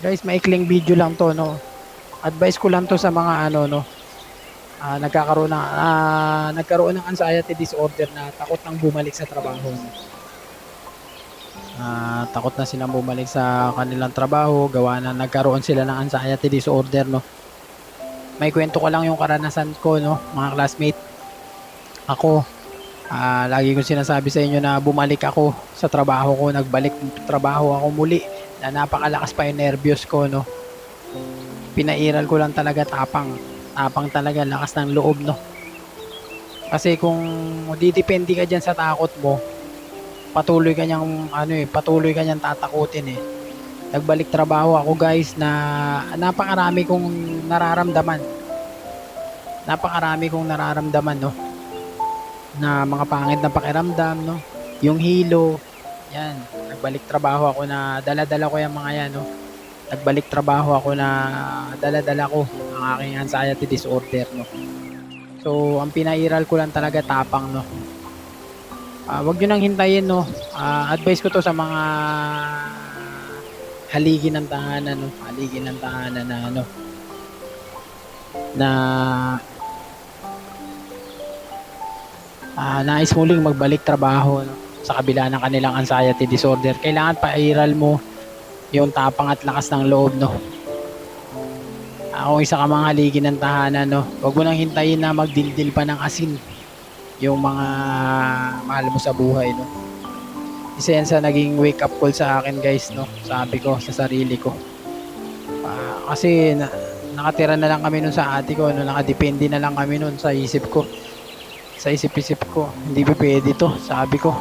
Guys, maikling video lang to, no. Advice ko lang to sa mga ano, no, nagkaroon ng anxiety disorder na takot nang bumalik sa trabaho, no. Takot na silang bumalik sa kanilang trabaho gawa na nagkaroon sila ng anxiety disorder, no. May kwento ko lang yung karanasan ko, no, mga classmate. Ako, lagi ko sinasabi sa inyo na bumalik ako sa trabaho ko, nagbalik trabaho ako muli na napakalakas pa yung nervyos ko, no. Pinairal ko lang talaga tapang talaga, lakas ng loob, no. Kasi kung didepende ka dyan sa takot mo, patuloy ka niyang tatakutin eh. Nagbalik trabaho ako guys na nararamdaman. Napakarami kong nararamdaman, no, na mga pangit na pakiramdam, no. Yung hilo, yan. Nagbalik trabaho ako na dala-dala ko yung mga yan, no. Nagbalik trabaho ako na dala-dala ko ang aking anxiety disorder, no. So, ang pinairal ko lang talaga tapang, no. Wag nyo nang hintayin, no. Advice ko to sa mga haligi ng tahanan, no. Haligi ng tahanan na ano, na nais muling magbalik trabaho, no, sa kabila ng kanilang anxiety disorder. Kailangan pairal mo yung tapang at lakas ng loob, no. Kung isa ka mga haligi ng tahanan, no, wag mo nang hintayin na magdildil pa ng asin yung mga mahal mo sa buhay, no. Isa yan sa naging wake up call sa akin guys, no. Sabi ko sa sarili ko, kasi nakatira na lang kami nun sa ate ko, no, nakadepende na lang kami nun sa isip ko, sa isip-isip ko, hindi pa pwede to. Sabi ko,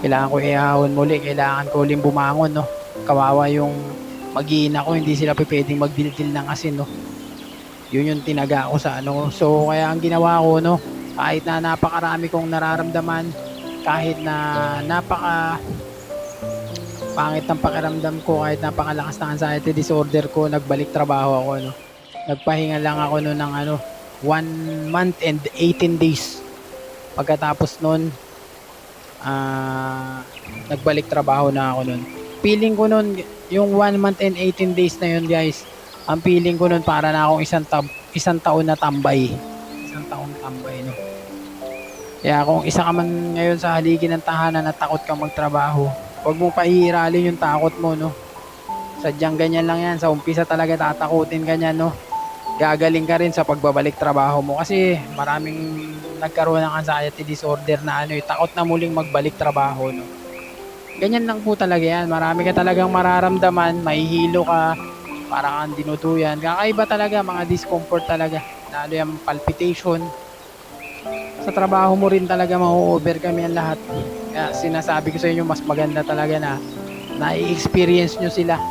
kailangan ko ihahon muli, kailangan ko uling bumangon, no. Kawawa yung mag-iina ko, hindi sila pwedeng magdildil ng asin, no. Yun yung tinaga ko sa ano. So kaya ang ginawa ko, no, kahit na napakarami kong nararamdaman, kahit na napaka pangit ng pakiramdam ko, kahit napakalakas ng anxiety disorder ko, nagbalik trabaho ako, no. Nagpahinga lang ako no ng 1 month and 18 days. Pagkatapos nun, nagbalik trabaho na ako nun. Feeling ko nun, yung 1 month and 18 days na yun guys, ang feeling ko nun para na akong isang taon na tambay. Isang taon tambay, no. Kaya kung isa ka man ngayon sa haligi ng tahanan at takot kang magtrabaho, huwag mong pahihiralin yung takot mo, no. Sadyang ganyan lang yan. Sa umpisa talaga tatakutin ka niyan, no. Gagaling ka rin sa pagbabalik trabaho mo kasi maraming nagkaroon ng anxiety disorder na takot na muling magbalik trabaho, no. Ganyan lang po talaga yan. Marami ka talagang mararamdaman, mahihilo ka, parang kang dinuduyan. Kakaiba talaga, mga discomfort talaga. Lalo yung palpitation. Sa trabaho mo rin talaga ma-overcome yan lahat. Kaya sinasabi ko sa inyo, mas maganda talaga na nai-experience nyo sila.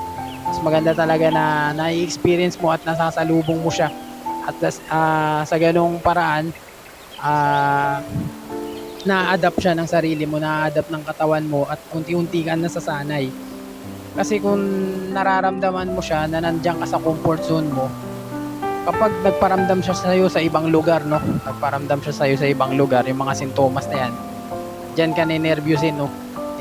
Mas maganda talaga na nai-experience mo at nasasalubong mo siya. At sa ganung paraan, na-adapt siya ng sarili mo, na-adapt ng katawan mo at unti-unti ka nasasanay. Kasi kung nararamdaman mo siya na nandiyan ka sa comfort zone mo, kapag nagparamdam siya sa iyo sa ibang lugar, no? Nagparamdam siya sa iyo sa ibang lugar, yung mga sintomas na yan, diyan ka ninervyusin, no?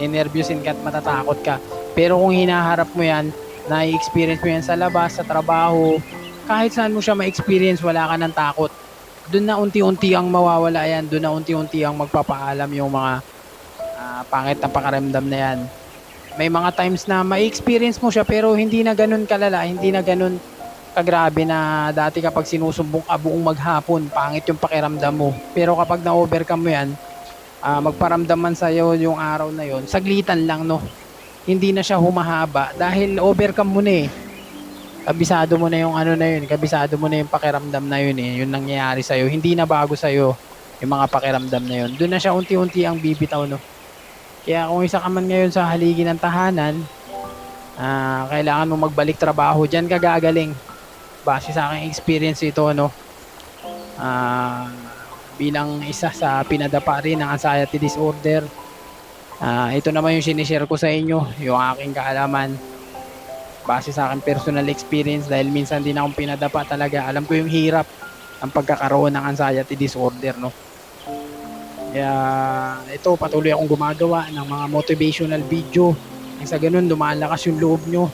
Ninervyusin ka at matatakot ka. Pero kung hinaharap mo yan, na-experience mo yan sa labas, sa trabaho, kahit saan mo siya ma-experience, wala ka ng takot. Doon na unti-unti ang mawawala yan, doon na unti-unti ang magpapaalam yung mga pangit na pakiramdam na yan. May mga times na ma-experience mo siya pero hindi na ganun kalala, hindi na ganun kagrabe na dati kapag sinusumbong ka buong maghapon, pangit yung pakiramdam mo. Pero kapag na-overcome mo yan, magparamdam man sa'yo yung araw na yon, saglitan lang, no. Hindi na siya humahaba dahil overcome mo na eh. Kabisado mo na yung na yun, kabisado mo na yung pakiramdam na yun eh, yung nangyayari sa'yo. Hindi na bago sa'yo yung mga pakiramdam na yun. Doon na siya unti-unti ang bibitaw, no. Kaya kung isa ka man ngayon sa haligi ng tahanan, kailangan mo magbalik trabaho, dyan ka gagaling. Base sa aking experience ito, no, bilang isa sa pinadapa rin ng anxiety disorder, ito naman yung sinishare ko sa inyo, yung aking kaalaman base sa aking personal experience dahil minsan din akong pinadapa talaga. Alam ko yung hirap ng pagkakaroon ng anxiety disorder, no. Kaya ito, patuloy akong gumagawa ng mga motivational video. Sa ganun, lumalakas yung loob nyo.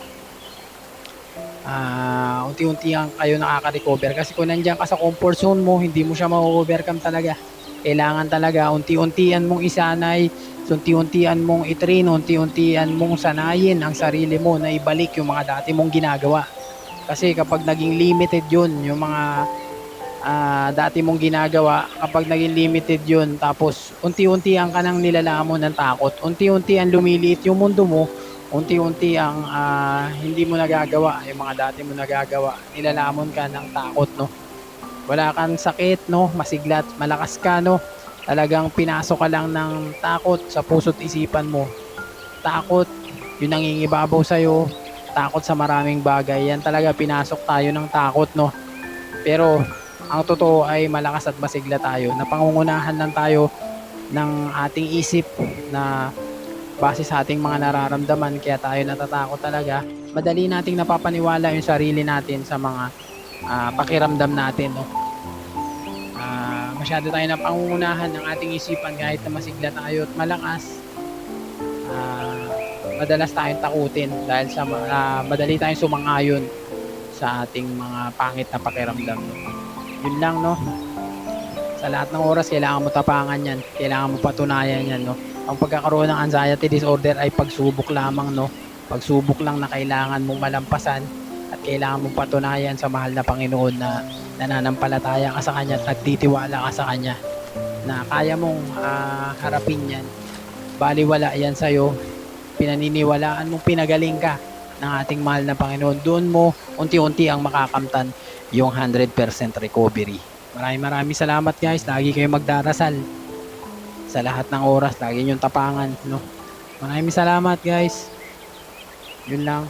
unti-unti ang kayo nakaka-recover. Kasi kung nandiyan ka sa comfort zone mo, hindi mo siya ma-overcome talaga. Kailangan talaga unti-untian mong isanay, unti-untian mong i-train, unti-untian mong sanayin ang sarili mo na ibalik yung mga dati mong ginagawa. Kasi kapag naging limited yun, yung mga dati mong ginagawa, kapag naging limited yun, tapos unti-unti ka nang nilalamon ng takot, unti-unti ang lumiliit yung mundo mo, unti-unti ang hindi mo nagagawa, yung mga dati mo nagagawa, nilalamon ka ng takot, no? Wala kang sakit, no? Masiglat, malakas ka, no? Talagang pinasok ka lang ng takot sa puso't isipan mo. Takot, yung nangingibabaw sa'yo, takot sa maraming bagay. Yan talaga, pinasok tayo ng takot, no? Pero ang totoo ay malakas at masigla tayo. Napangungunahan lang tayo ng ating isip na base sa ating mga nararamdaman, kaya tayo natatakot talaga. Madali nating napapaniwala yung sarili natin sa mga pakiramdam natin, no? Masyado tayo napangungunahan ng ating isipan kahit na masigla tayo at malakas. Madalas tayong takutin dahil sa madali tayong sumangayon sa ating mga pangit na pakiramdam, no? Yun lang, no? Sa lahat ng oras kailangan mo tapangan yan, kailangan mo patunayan yan, no? Ang pagkakaroon ng anxiety disorder ay pagsubok lamang, no? Pagsubok lang na kailangan mong malampasan at kailangan mong patunayan sa mahal na Panginoon na nananampalataya ka sa Kanya at nagtitiwala ka sa Kanya na kaya mong harapin yan. Baliwala yan sa'yo, pinaniniwalaan mong pinagaling ka ng ating mahal na Panginoon. Doon mo unti-unti ang makakamtan yung 100% recovery. Maraming salamat, guys. Lagi kayo magdarasal sa lahat ng oras. Lagi niyong tapangan, no? Maraming salamat, guys. Yun lang.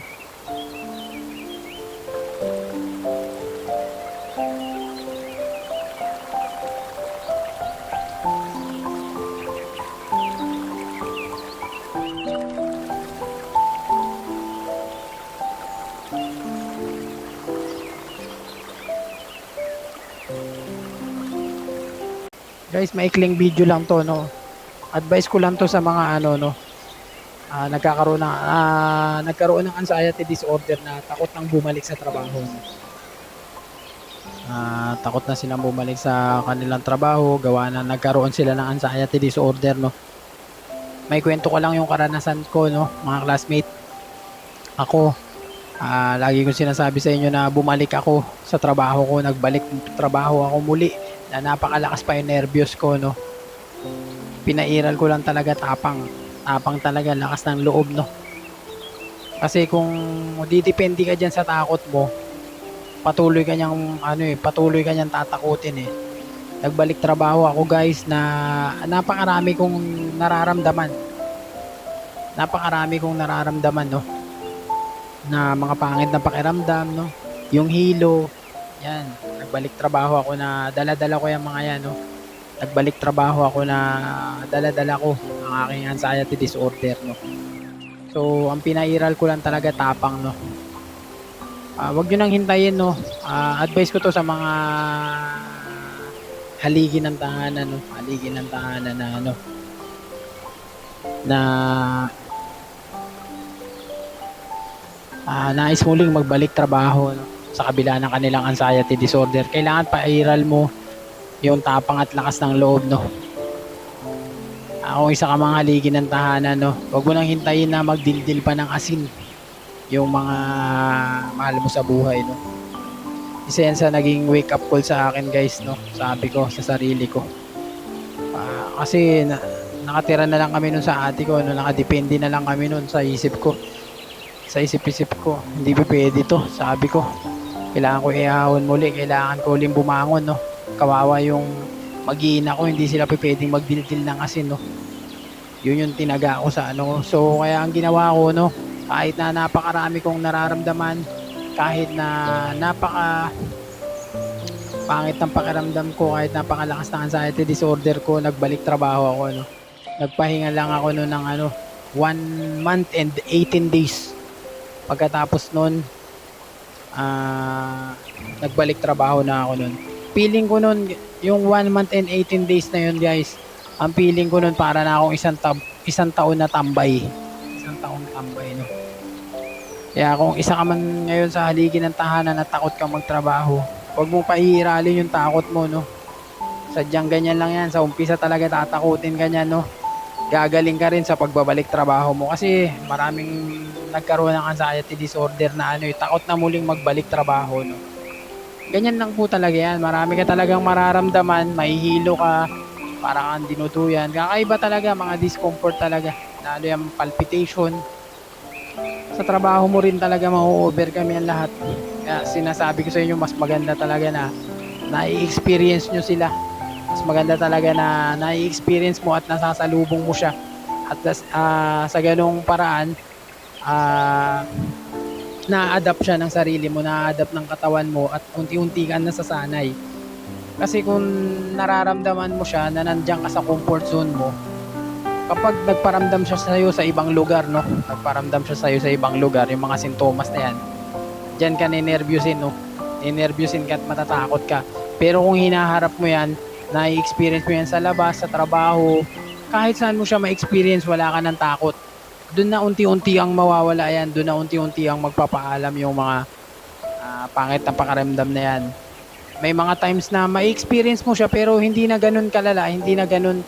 Guys, maikling video lang to, no? Advice ko lang to sa mga no, nagkaroon ng anxiety disorder na takot nang bumalik sa trabaho. Takot na silang bumalik sa kanilang trabaho, gawa na nagkaroon sila ng anxiety disorder, no? May kwento ko lang yung karanasan ko, no, mga classmate. Ako, lagi ko sinasabi sa inyo na bumalik ako sa trabaho ko, nagbalik trabaho ako muli, na napakalakas pa yung nervyos ko, no? Pinairal ko lang talaga, tapang talaga, lakas ng loob, no? Kasi kung didepende ka dyan sa takot mo, patuloy ka niyang tatakutin, eh. Nagbalik trabaho ako, guys, na napakarami kong nararamdaman, no? Na mga pangit na pakiramdam, no? Yung hilo, yan. Nagbalik trabaho ako na dala-dala ko yung mga yan, no? Nagbalik trabaho ako na dala-dala ko ang aking anxiety disorder, no? So, ang pinairal ko lang talaga, tapang, no? Wag nyo nang hintayin, no? Advice ko to sa mga haligi ng tahanan, no? Haligi ng tahanan na, ano, na nais muling magbalik trabaho, no? Sa kabila ng kanilang anxiety disorder. Kailangan pairal mo yung tapang at lakas ng loob, no? Kung isa ka mga haligi ng tahanan, no, wag mo nang hintayin na magdildil pa ng asin yung mga mahal mo sa buhay, no? Isa yan sa naging wake up call sa akin, guys, no? Sabi ko sa sarili ko, kasi nakatira na lang kami nun sa ate ko, no? Nakadepende na lang kami nun sa isip ko, hindi pa pwede to, sabi ko. Kailangan ko ihahon muli, kailangan ko uling bumangon, no? Kawawa yung mag-iina ko, hindi sila pwedeng magdildil ng asin, no? Yun yung tinaga ko sa ano. So, kaya ang ginawa ko, no, kahit na napakarami kong nararamdaman, kahit na napaka pangit ng pakiramdam ko, kahit napakalakas ng anxiety disorder ko, nagbalik trabaho ako, no? Nagpahinga lang ako no ng 1 month and 18 days. Pagkatapos nun, nagbalik trabaho na ako nun. Feeling ko nun, yung 1 month and 18 days na yun, guys, ang feeling ko nun para na akong isang taon na tambay. Isang taon tambay, no? Kaya kung isa ka man ngayon sa haligi ng tahanan at takot kang magtrabaho, huwag mong paiiralin yung takot mo, no? Sadyang ganyan lang yan. Sa umpisa talaga tatakutin ka niyan, no? Gagaling ka rin sa pagbabalik trabaho mo kasi maraming nagkaroon ng anxiety disorder na takot na muling magbalik trabaho, no? Ganyan lang po talaga yan. Marami ka talagang mararamdaman, mahihilo ka, parang kang dinuduyan. Kakaiba talaga, mga discomfort talaga. Lalo yung palpitation. Sa trabaho mo rin talaga ma-overcome yan lahat. Kaya sinasabi ko sa inyo, mas maganda talaga na na-experience nyo sila. Mas maganda talaga na na-experience mo at nasasalubong mo siya. At sa ganong paraan, na-adapt siya ng sarili mo, na-adapt ng katawan mo at unti-unti ka nasasanay. Kasi kung nararamdaman mo siya na nandiyan ka sa comfort zone mo, kapag nagparamdam siya sa iyo sa ibang lugar, no? Nagparamdam siya sa iyo sa ibang lugar, yung mga sintomas na yan, diyan ka ninervyusin, no? Ninervyusin ka at matatakot ka. Pero kung hinaharap mo yan, na-experience mo yan sa labas, sa trabaho, kahit saan mo siya ma-experience, wala ka ng takot. Doon na unti-unti ang mawawala yan, doon na unti-unti ang magpapaalam yung mga pangit na pakiramdam na yan. May mga times na ma-experience mo siya pero hindi na ganun kalala, hindi na ganun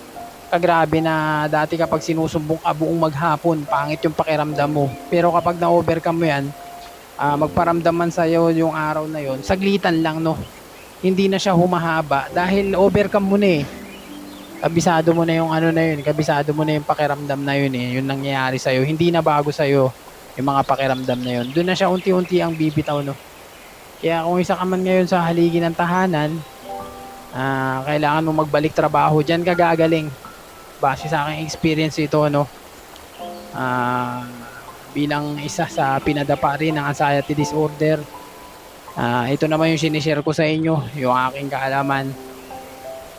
kagrabe na dati kapag sinusumbong ka buong maghapon, pangit yung pakiramdam mo. Pero kapag na-overcome mo yan, magparamdam man sa'yo yung araw na yon, saglitan lang, no? Hindi na siya humahaba dahil overcome mo na eh. Kabisado mo na yung na yun, kabisado mo na yung pakiramdam na yun eh, yung nangyayari sa'yo. Hindi na bago sa'yo yung mga pakiramdam na yun. Doon na siya unti-unti ang bibitaw, no? Kaya kung isa ka man ngayon sa haligi ng tahanan, kailangan mo magbalik trabaho, dyan ka gagaling. Base sa aking experience ito, no? Bilang isa sa pinadapa rin ng anxiety disorder, ito naman yung sinishare ko sa inyo, yung aking kaalaman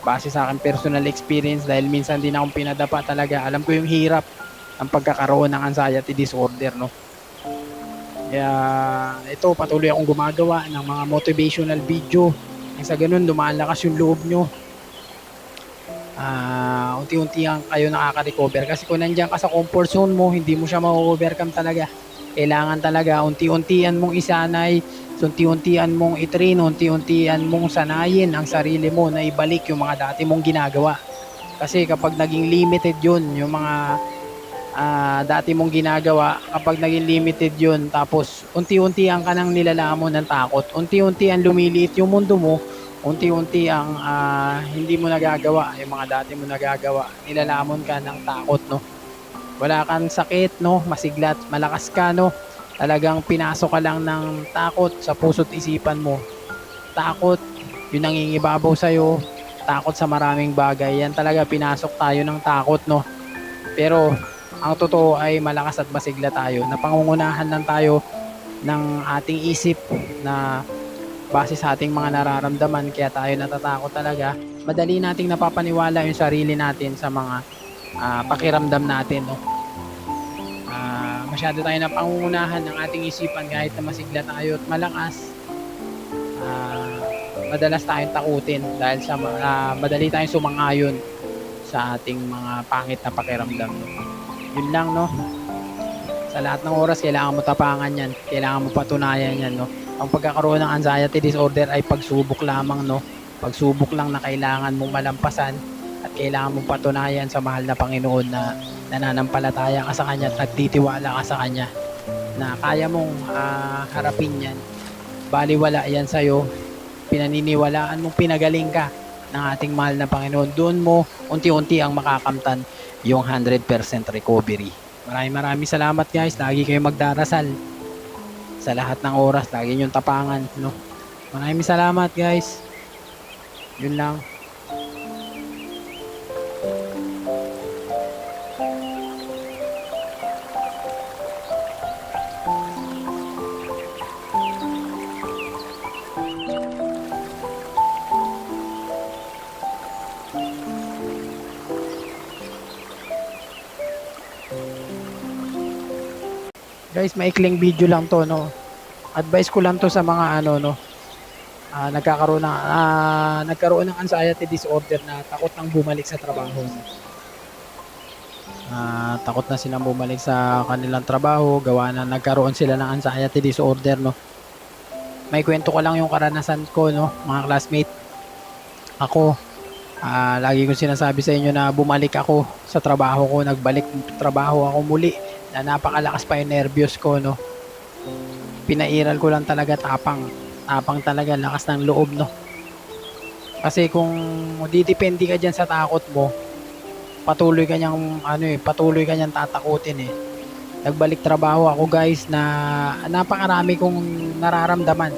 base sa aking personal experience dahil minsan din akong pinadapa talaga. Alam ko yung hirap ng pagkakaroon ng anxiety disorder, no? Kaya ito, patuloy akong gumagawa ng mga motivational video. Sa ganun, lumalakas yung loob nyo. Unti-unti ang kayo nakaka-recover. Kasi kung nandiyan ka sa comfort zone mo, hindi mo siya ma-overcome talaga. Kailangan talaga unti-untian mong isanay, unti-untian mong itrain, unti-untian mong sanayin ang sarili mo na ibalik yung mga dati mong ginagawa. Kasi kapag naging limited yun, yung mga dati mong ginagawa, kapag naging limited yun, tapos unti-unti ang kanang nilalamon ng takot, unti-unti ang lumiliit yung mundo mo, unti-unti ang hindi mo nagagawa, yung mga dati mo nagagawa, nilalamon ka ng takot, no? Wala kang sakit, no? Masiglat, malakas ka, no? Talagang pinasok ka lang ng takot sa puso't isipan mo. Takot, yung nangingibabaw sa'yo, takot sa maraming bagay. Yan talaga, pinasok tayo ng takot, no? Pero ang totoo ay malakas at masigla tayo. Napangungunahan lang tayo ng ating isip na base sa ating mga nararamdaman, kaya tayo natatakot talaga. Madali nating napapaniwala yung sarili natin sa mga pakiramdam natin, no? Masyado tayo napangungunahan ng ating isipan kahit na masigla tayo at malakas. Madalas tayong takutin dahil sa madali tayong sumangayon sa ating mga pangit na pakiramdam, no? Yun lang, no? Sa lahat ng oras kailangan mo tapangan yan, kailangan mo patunayan yan, no? Ang pagkakaroon ng anxiety disorder ay pagsubok lamang, no? Pagsubok lang na kailangan mong malampasan at kailangan mong patunayan sa mahal na Panginoon na nananampalataya ka sa Kanya at nagtitiwala ka sa Kanya na kaya mong harapin yan. Baliwala yan sa'yo, pinaniniwalaan mong pinagaling ka ng ating mahal na Panginoon. Doon mo unti-unti ang makakamtan yung 100% recovery. Maraming salamat, guys. Lagi kayo magdarasal sa lahat ng oras, lagi niyong tapangan, no? Maraming salamat, guys. Yun lang. Guys, maikling video lang to, no? Advice ko lang to sa mga no, nagkaroon ng anxiety disorder na takot nang bumalik sa trabaho. Takot na silang bumalik sa kanilang trabaho, gawa na nagkaroon sila ng anxiety disorder, no. May kwento ko lang yung karanasan ko, no, mga classmate. Ako, lagi ko sinasabi sa inyo na bumalik ako sa trabaho ko, nagbalik trabaho ako muli, na napakalakas pa yung nervyos ko, no. Pinairal ko lang talaga, tapang talaga, lakas ng loob, no. Kasi kung didepende ka dyan sa takot mo, patuloy ka niyang tatakutin eh. Nagbalik trabaho ako guys, na napakarami kong nararamdaman.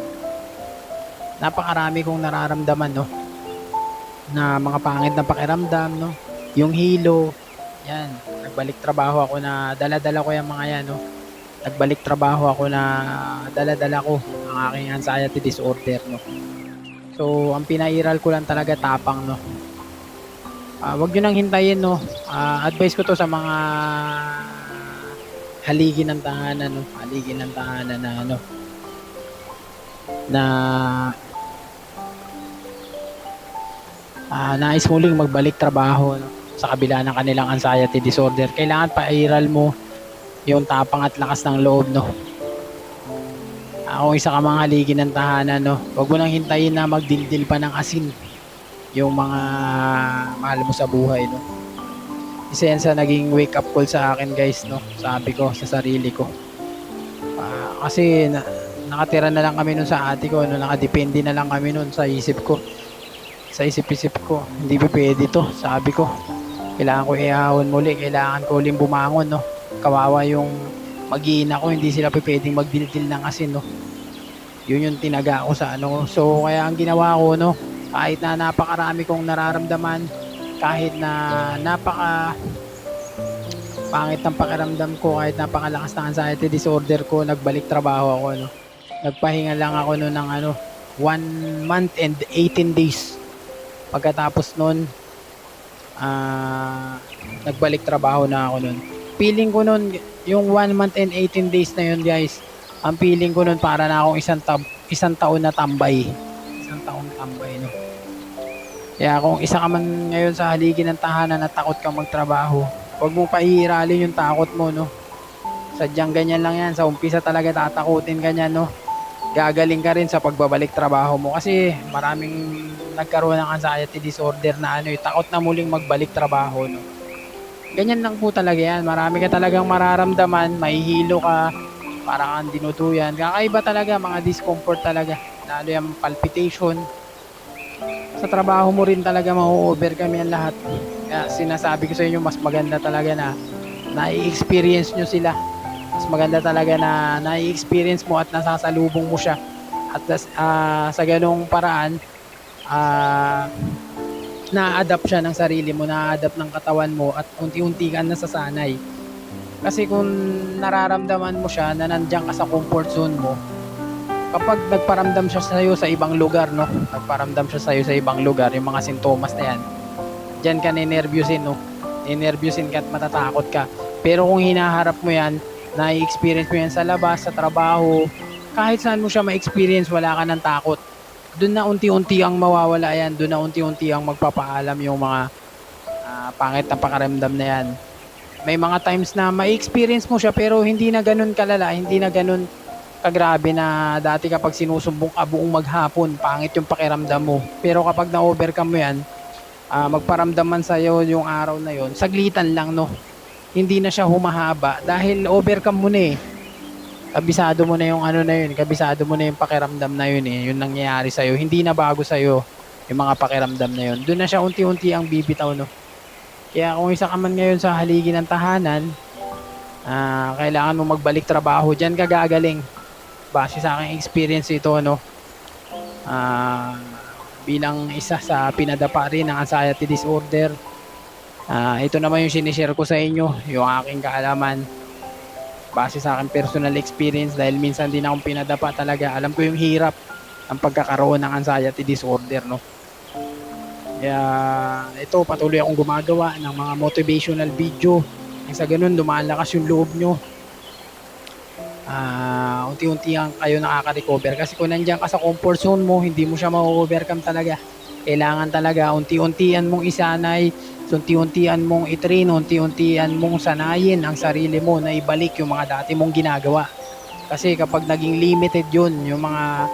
Napakarami kong nararamdaman, no, na mga pangit na pakiramdam, no. Yung hilo, yan. Nagbalik trabaho ako na dala-dala ko yung mga yan, no. Nagbalik trabaho ako na dala-dala ko ang aking anxiety disorder, no. So, ang pinairal ko lang talaga tapang, no. Wag nyo nang hintayin, no. Advice ko to sa mga haligi ng tahanan, no. Haligi ng tahanan na ano, na nais muling magbalik trabaho, no, sa kabila ng kanilang anxiety disorder. Kailangan pairal mo yung tapang at lakas ng loob, no. Kung isa ka mga haligi ng tahanan, no, wag mo nang hintayin na magdildil pa ng asin yung mga mahal mo sa buhay, no. Isa yan sa naging wake up call sa akin guys, no. Sabi ko sa sarili ko, kasi nakatira na lang kami nun sa ate ko, no. Nakadepende na lang kami nun sa isip ko, sa isip-isip ko. Hindi pa pwede to, sabi ko. Kailangan ko ihahon muli, kailangan ko uling bumangon, no. Kawawa yung mag-iina ko, hindi sila pwedeng magdildil ng asin, no. Yun yung tinaga ko sa ano. So kaya ang ginawa ko, no, kahit na napakarami kong nararamdaman, kahit na napaka pangit ng pakiramdam ko, kahit napakalakas ng anxiety disorder ko, nagbalik trabaho ako, no. Nagpahinga lang ako no ng 1 month and 18 days. Pagkatapos nun, nagbalik trabaho na ako nun. Feeling ko nun, yung 1 month and 18 days na yun guys, ang feeling ko nun para na akong isang taon na tambay. Isang taon tambay, no. Kaya kung isa ka man ngayon sa haligi ng tahanan na takot kang magtrabaho, huwag mong pahihiralin yung takot mo, no. Sadyang ganyan lang yan. Sa umpisa talaga tatakutin ka niyan, no. Gagaling ka rin sa pagbabalik trabaho mo kasi maraming nagkaroon ng anxiety disorder na takot na muling magbalik trabaho, no. Ganyan lang po talaga yan. Marami ka talagang mararamdaman, mahihilo ka, parang kang dinutuyan. Kakaiba talaga, mga discomfort talaga. Lalo yung palpitation. Sa trabaho mo rin talaga ma-overcome yan lahat. Kaya sinasabi ko sa inyo, mas maganda talaga na na-experience nyo sila. Mas maganda talaga na na-experience mo at nasasalubong mo siya. At sa ganong paraan, na-adapt siya ng sarili mo, na-adapt ng katawan mo at unti-unti ka nasasanay. Kasi kung nararamdaman mo siya na nandiyan ka sa comfort zone mo, kapag nagparamdam siya sa iyo sa ibang lugar, no? Nagparamdam siya sa iyo sa ibang lugar, yung mga sintomas na yan, diyan ka ninervyusin, no? Ninervyusin ka at matatakot ka. Pero kung hinaharap mo yan, na-experience mo yan sa labas, sa trabaho, kahit saan mo siya ma-experience, wala ka ng takot. Doon na unti-unti ang mawawala yan, doon na unti-unti ang magpapaalam yung mga pangit na pakiramdam na yan. May mga times na ma-experience mo siya pero hindi na ganun kalala, hindi na ganun kagrabe na dati kapag sinusumbong ka buong maghapon, pangit yung pakiramdam mo. Pero kapag na-overcome mo yan, magparamdam man sa'yo yung araw na yon, saglitan lang, no. Hindi na siya humahaba dahil overcome mo na eh. Kabisado mo na yung na yun, kabisado mo na yung pakiramdam na yun eh, yung nangyayari sa'yo. Hindi na bago sa'yo yung mga pakiramdam na yun. Doon na siya unti-unti ang bibitaw, no. Kaya kung isa ka man ngayon sa haligi ng tahanan, kailangan mo magbalik trabaho, dyan ka gagaling. Base sa aking experience ito, no, bilang isa sa pinadapa rin ng anxiety disorder, ito naman yung sinishare ko sa inyo, yung aking kaalaman base sa aking personal experience dahil minsan din akong pinadapa talaga. Alam ko yung hirap ng pagkakaroon ng anxiety disorder, no. Kaya ito, patuloy akong gumagawa ng mga motivational video nang sa ganun lumalakas yung loob nyo. Unti-unti ang kayo nakaka-recover kasi kung nandiyan ka sa comfort zone mo, hindi mo siya ma-overcome talaga. Kailangan talaga unti-untian mong isanay So, unti-untian mong i-train, unti-untian mong sanayin ang sarili mo na ibalik yung mga dati mong ginagawa. Kasi kapag naging limited yun, yung mga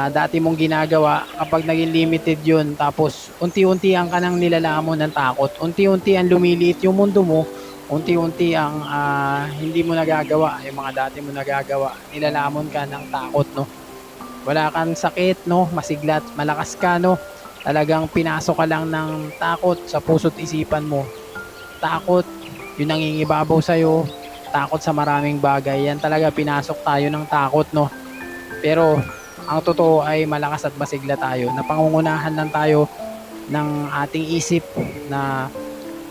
dati mong ginagawa, kapag naging limited yun, tapos unti-unti ang kanang nilalamon ng takot, unti-unti ang lumiliit yung mundo mo, unti-unti ang hindi mo nagagawa, yung mga dati mo nagagawa, nilalamon ka ng takot, no? Wala kang sakit, no? Masiglat, malakas ka, no? Talagang pinasok ka lang ng takot sa puso't isipan mo. Takot, yung nangingibabaw sa'yo, takot sa maraming bagay. Yan talaga, pinasok tayo ng takot, no? Pero ang totoo ay malakas at masigla tayo. Napangungunahan lang tayo ng ating isip na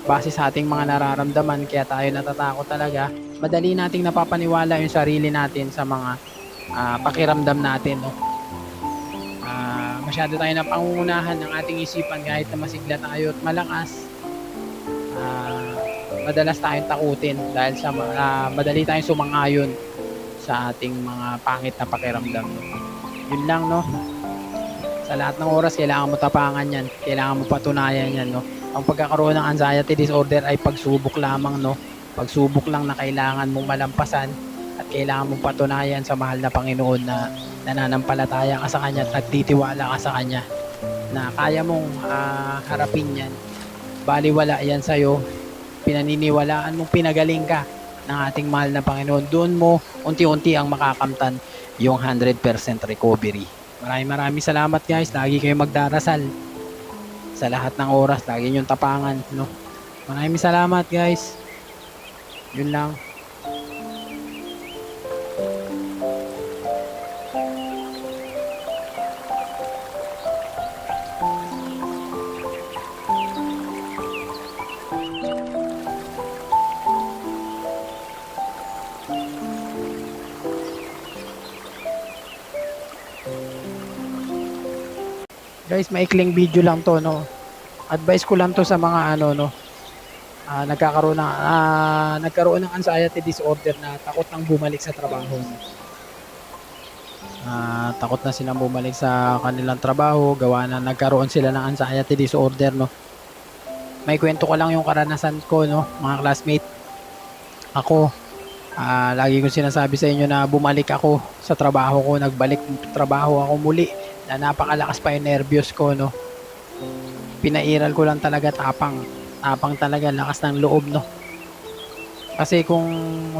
base sa ating mga nararamdaman, kaya tayo natatakot talaga. Madali nating napapaniwala yung sarili natin sa mga pakiramdam natin, no? Masyado tayo napangungunahan ng ating isipan kahit na masigla tayo at malakas. Madalas tayong takutin dahil sa madali tayong sumangayon sa ating mga pangit na pakiramdam, no? Yun lang, no? Sa lahat ng oras kailangan mo tapangan yan, kailangan mo patunayan yan, no? Ang pagkakaroon ng anxiety disorder ay pagsubok lamang, no? Pagsubok lang na kailangan mong malampasan at kailangan mong patunayan sa mahal na Panginoon na nananampalataya ka sa Kanya at nagtitiwala ka sa Kanya na kaya mong harapin yan. Baliwala yan sa'yo, pinaniniwalaan mong pinagaling ka ng ating mahal na Panginoon. Doon mo unti-unti ang makakamtan yung 100% recovery. Maraming salamat, guys. Lagi kayo magdarasal sa lahat ng oras, lagi niyong tapangan, no? Maraming salamat, guys. Yun lang. Guys, maikling video lang to, no? Advice ko lang to sa mga no, nagkaroon ng anxiety disorder na takot nang bumalik sa trabaho, no? Takot na silang bumalik sa kanilang trabaho, gawa na nagkaroon sila ng anxiety disorder, no? May kwento ko lang yung karanasan ko, no, mga classmate. Ako, lagi ko sinasabi sa inyo na bumalik ako sa trabaho ko, nagbalik trabaho ako muli, na napakalakas pa yung nervyos ko, no? Pinairal ko lang talaga, tapang talaga, lakas ng loob, no? Kasi kung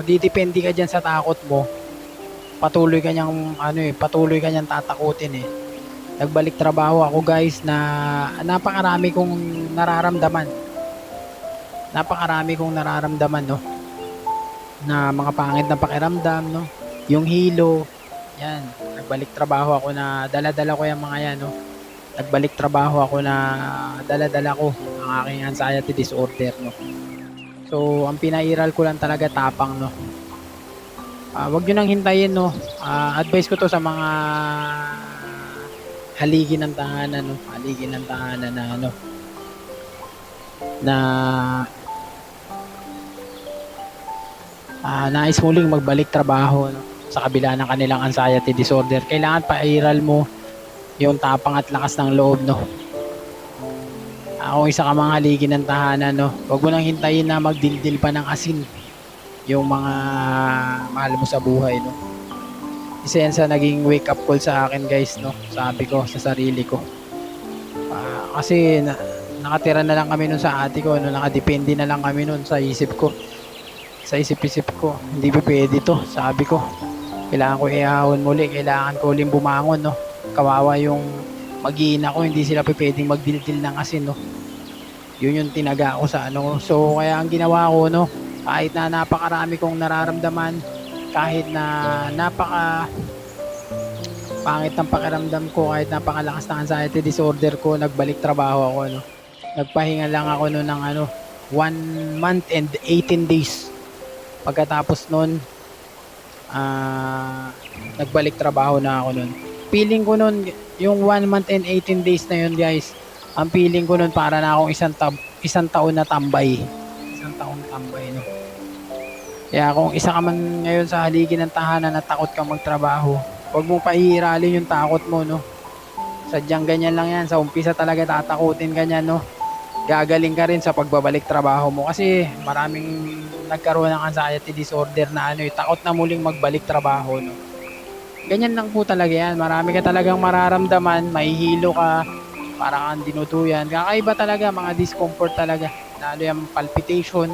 didepende ka dyan sa takot mo, patuloy ka niyang tatakutin, eh. Nagbalik trabaho ako, guys, na napakarami kong nararamdaman, no? Na mga pangit na pakiramdam, no? Yung hilo, yan. Nagbalik trabaho ako na dala-dala ko yung mga yan, no? Nagbalik trabaho ako na dala-dala ko ang aking anxiety disorder, no? So, ang pinairal ko lang talaga, tapang, no? Wag nyo nang hintayin, no? Advice ko to sa mga haligi ng tahanan, no? Haligi ng tahanan na, ano, na nais muling magbalik trabaho, no? Sa kabila ng kanilang anxiety disorder. Kailangan pairal mo yung tapang at lakas ng loob, no? Kung isa ka mga haligi ng tahanan, no, wag mo nang hintayin na magdildil pa ng asin yung mga mahal mo sa buhay, no? Isa yan sa naging wake up call sa akin, guys, no? Sabi ko sa sarili ko, kasi nakatira na lang kami nun sa ate ko, no? Nakadepende na lang kami nun sa isip ko, hindi pa pwede to. Sabi ko, kailangan ko ihahon muli, kailangan ko uling bumangon, no? Kawawa yung mag-iina ko, hindi sila pwedeng magdildil ng asin, no? Yun yung tinaga ko sa ano. So kaya ang ginawa ko, no, kahit na napakarami kong nararamdaman, kahit na napaka pangit ng pakiramdam ko, kahit napakalakas ng anxiety disorder ko, nagbalik trabaho ako, no? Nagpahinga lang ako no ng 1 month and 18 days. Pagkatapos nun, nagbalik trabaho na ako nun. Feeling ko nun, yung 1 month and 18 days na yun, guys, ang feeling ko nun para na akong isang taon na tambay. Isang taon tambay, no? Kaya kung isa ka man ngayon sa haligi ng tahanan na takot kang magtrabaho, huwag mong pahihiralin yung takot mo, no? Sadyang ganyan lang yan. Sa umpisa talaga tatakutin ka niyan, no? gagaling ka rin sa pagbabalik trabaho mo kasi maraming nagkaroon ng anxiety disorder na takot na muling magbalik trabaho, no. Ganyan lang po talaga yan. Marami ka talagang mararamdaman, mahihilo ka, parang kang dinuduyan. Kakaiba talaga, mga discomfort talaga. Lalo yung palpitation.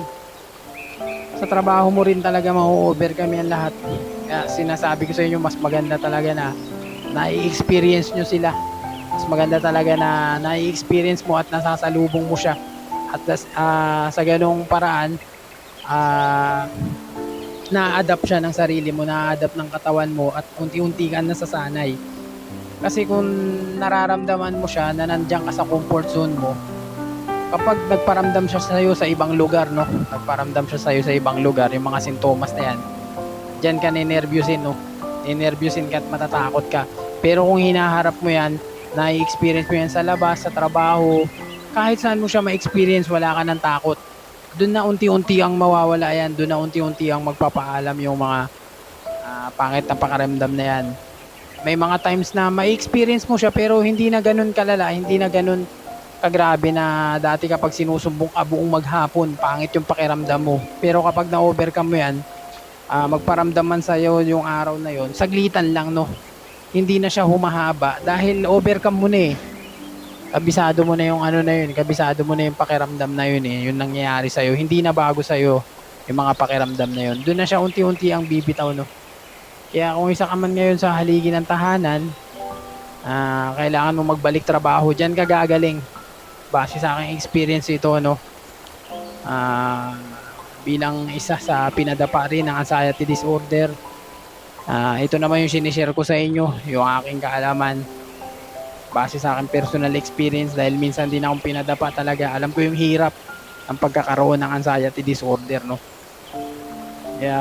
Sa trabaho mo rin talaga ma-overcome yan lahat. Kaya sinasabi ko sa inyo, mas maganda talaga na nai-experience nyo sila. Mas maganda talaga na nai-experience mo at nasasalubong mo siya. At sa ganong paraan, ah na-adapt siya ng sarili mo, na-adapt ng katawan mo at unti-unti ka nasasanay. Kasi kung nararamdaman mo siya na nandiyan ka sa comfort zone mo, kapag nagparamdam siya sa iyo sa ibang lugar, no? Nagparamdam siya sa iyo sa ibang lugar, yung mga sintomas na yan, diyan ka ninervyusin, no? Ninervyusin ka at matatakot ka. Pero kung hinaharap mo yan, na-experience mo yan sa labas, sa trabaho, kahit saan mo siya ma-experience, wala ka ng takot. Doon na unti-unti ang mawawala yan, doon na unti-unti ang magpapaalam yung mga pangit na pakiramdam na yan. May mga times na ma-experience mo siya pero hindi na ganun kalala, hindi na ganun kagrabe na dati kapag sinusumbong ka buong maghapon, pangit yung pakiramdam mo. Pero kapag na-overcome mo yan, magparamdam man sa'yo yung araw na yon, saglitan lang, no. Hindi na siya humahaba dahil overcome mo na eh. Kabisado mo na yung na yun, kabisado mo na yung pakiramdam na yun eh, yung nangyayari sa'yo. Hindi na bago sa'yo yung mga pakiramdam na yun. Doon na siya unti-unti ang bibitaw, no. Kaya kung isa ka man ngayon sa haligi ng tahanan, kailangan mo magbalik trabaho, dyan ka gagaling. Base sa aking experience ito, no. Bilang isa sa pinadapa rin ng anxiety disorder, ito naman yung sinishare ko sa inyo, yung aking kaalaman. Base sa aking personal experience dahil minsan din akong pinadapa talaga. Alam ko yung hirap ng pagkakaroon ng anxiety disorder, no. Kaya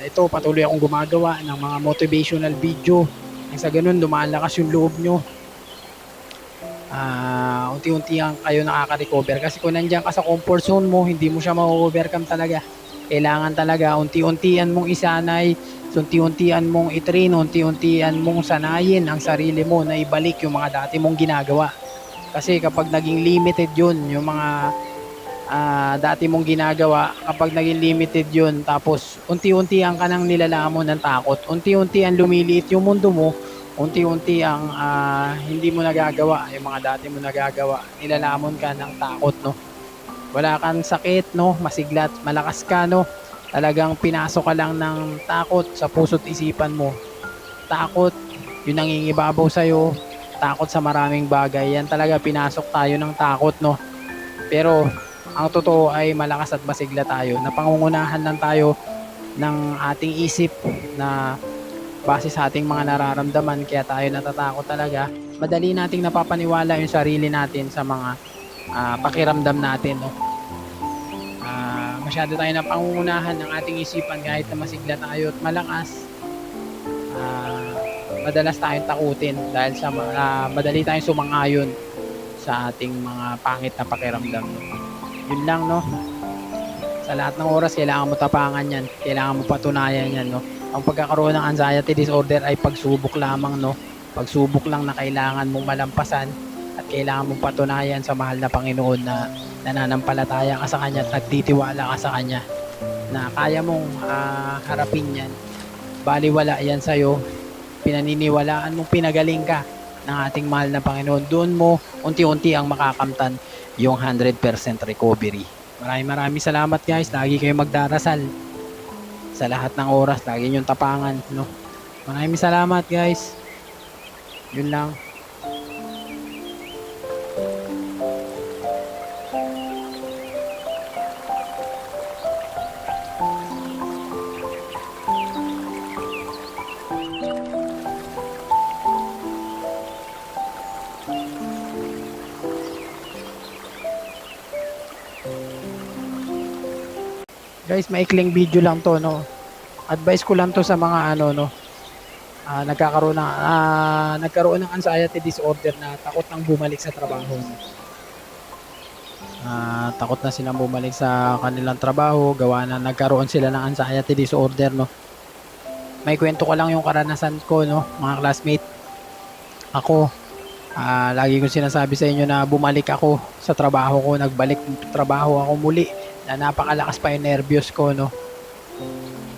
ito, patuloy akong gumagawa ng mga motivational video. Nang sa ganun, lumalakas yung loob nyo. Unti-unti ang kayo nakaka-recover. Kasi kung nandiyan ka sa comfort zone mo, hindi mo siya ma-overcome talaga. Kailangan talaga unti-untian mong isanay, unti-untian mong i-train, unti-untian mong sanayin ang sarili mo na ibalik yung mga dati mong ginagawa. Kasi kapag naging limited yun, yung mga dati mong ginagawa, kapag naging limited yun, tapos unti-untian ka nang nilalamon ng takot, unti-untian lumiliit yung mundo mo, unti-unti ang hindi mo nagagawa, yung mga dati mo nagagawa, nilalamon ka ng takot, no. Wala kang sakit, no, masiglat, malakas ka, no. Talagang pinasok ka lang ng takot sa puso't isipan mo. Takot, yung nangingibabaw sa'yo, takot sa maraming bagay. Yan talaga, pinasok tayo ng takot, no. Pero ang totoo ay malakas at masigla tayo. Napangungunahan lang tayo ng ating isip na base sa ating mga nararamdaman, kaya tayo natatakot talaga. Madali nating napapaniwala yung sarili natin sa mga pakiramdam natin, no. Masyado tayo napangungunahan ng ating isipan kahit na masigla tayo at malakas. Madalas tayong takutin dahil sa madali tayong sumangayon sa ating mga pangit na pakiramdam, no. Yun lang, no. Sa lahat ng oras kailangan mo tapangan yan, kailangan mo patunayan yan, no. Ang pagkakaroon ng anxiety disorder ay pagsubok lamang, no. Pagsubok lang na kailangan mong malampasan at kailangan mong patunayan sa mahal na Panginoon na nananampalataya ka sa Kanya at nagtitiwala ka sa Kanya na kaya mong harapin yan. Baliwala yan sa'yo, pinaniniwalaan mong pinagaling ka ng ating mahal na Panginoon. Doon mo unti-unti ang makakamtan yung 100% recovery. Maraming salamat, guys. Lagi kayo magdarasal sa lahat ng oras, lagi niyong tapangan, no. Maraming salamat, guys. Yun lang. Guys, maikling video lang to, no. Advice ko lang to sa mga nagkaroon ng anxiety disorder na takot nang bumalik sa trabaho. Takot na silang bumalik sa kanilang trabaho gawa na nagkaroon sila ng anxiety disorder, no. May kwento ko lang yung karanasan ko, no, mga classmate. Ako, Lagi kong sinasabi sa inyo na bumalik ako sa trabaho ko, nagbalik trabaho ako muli na napakalakas pa yung nervyos ko, no.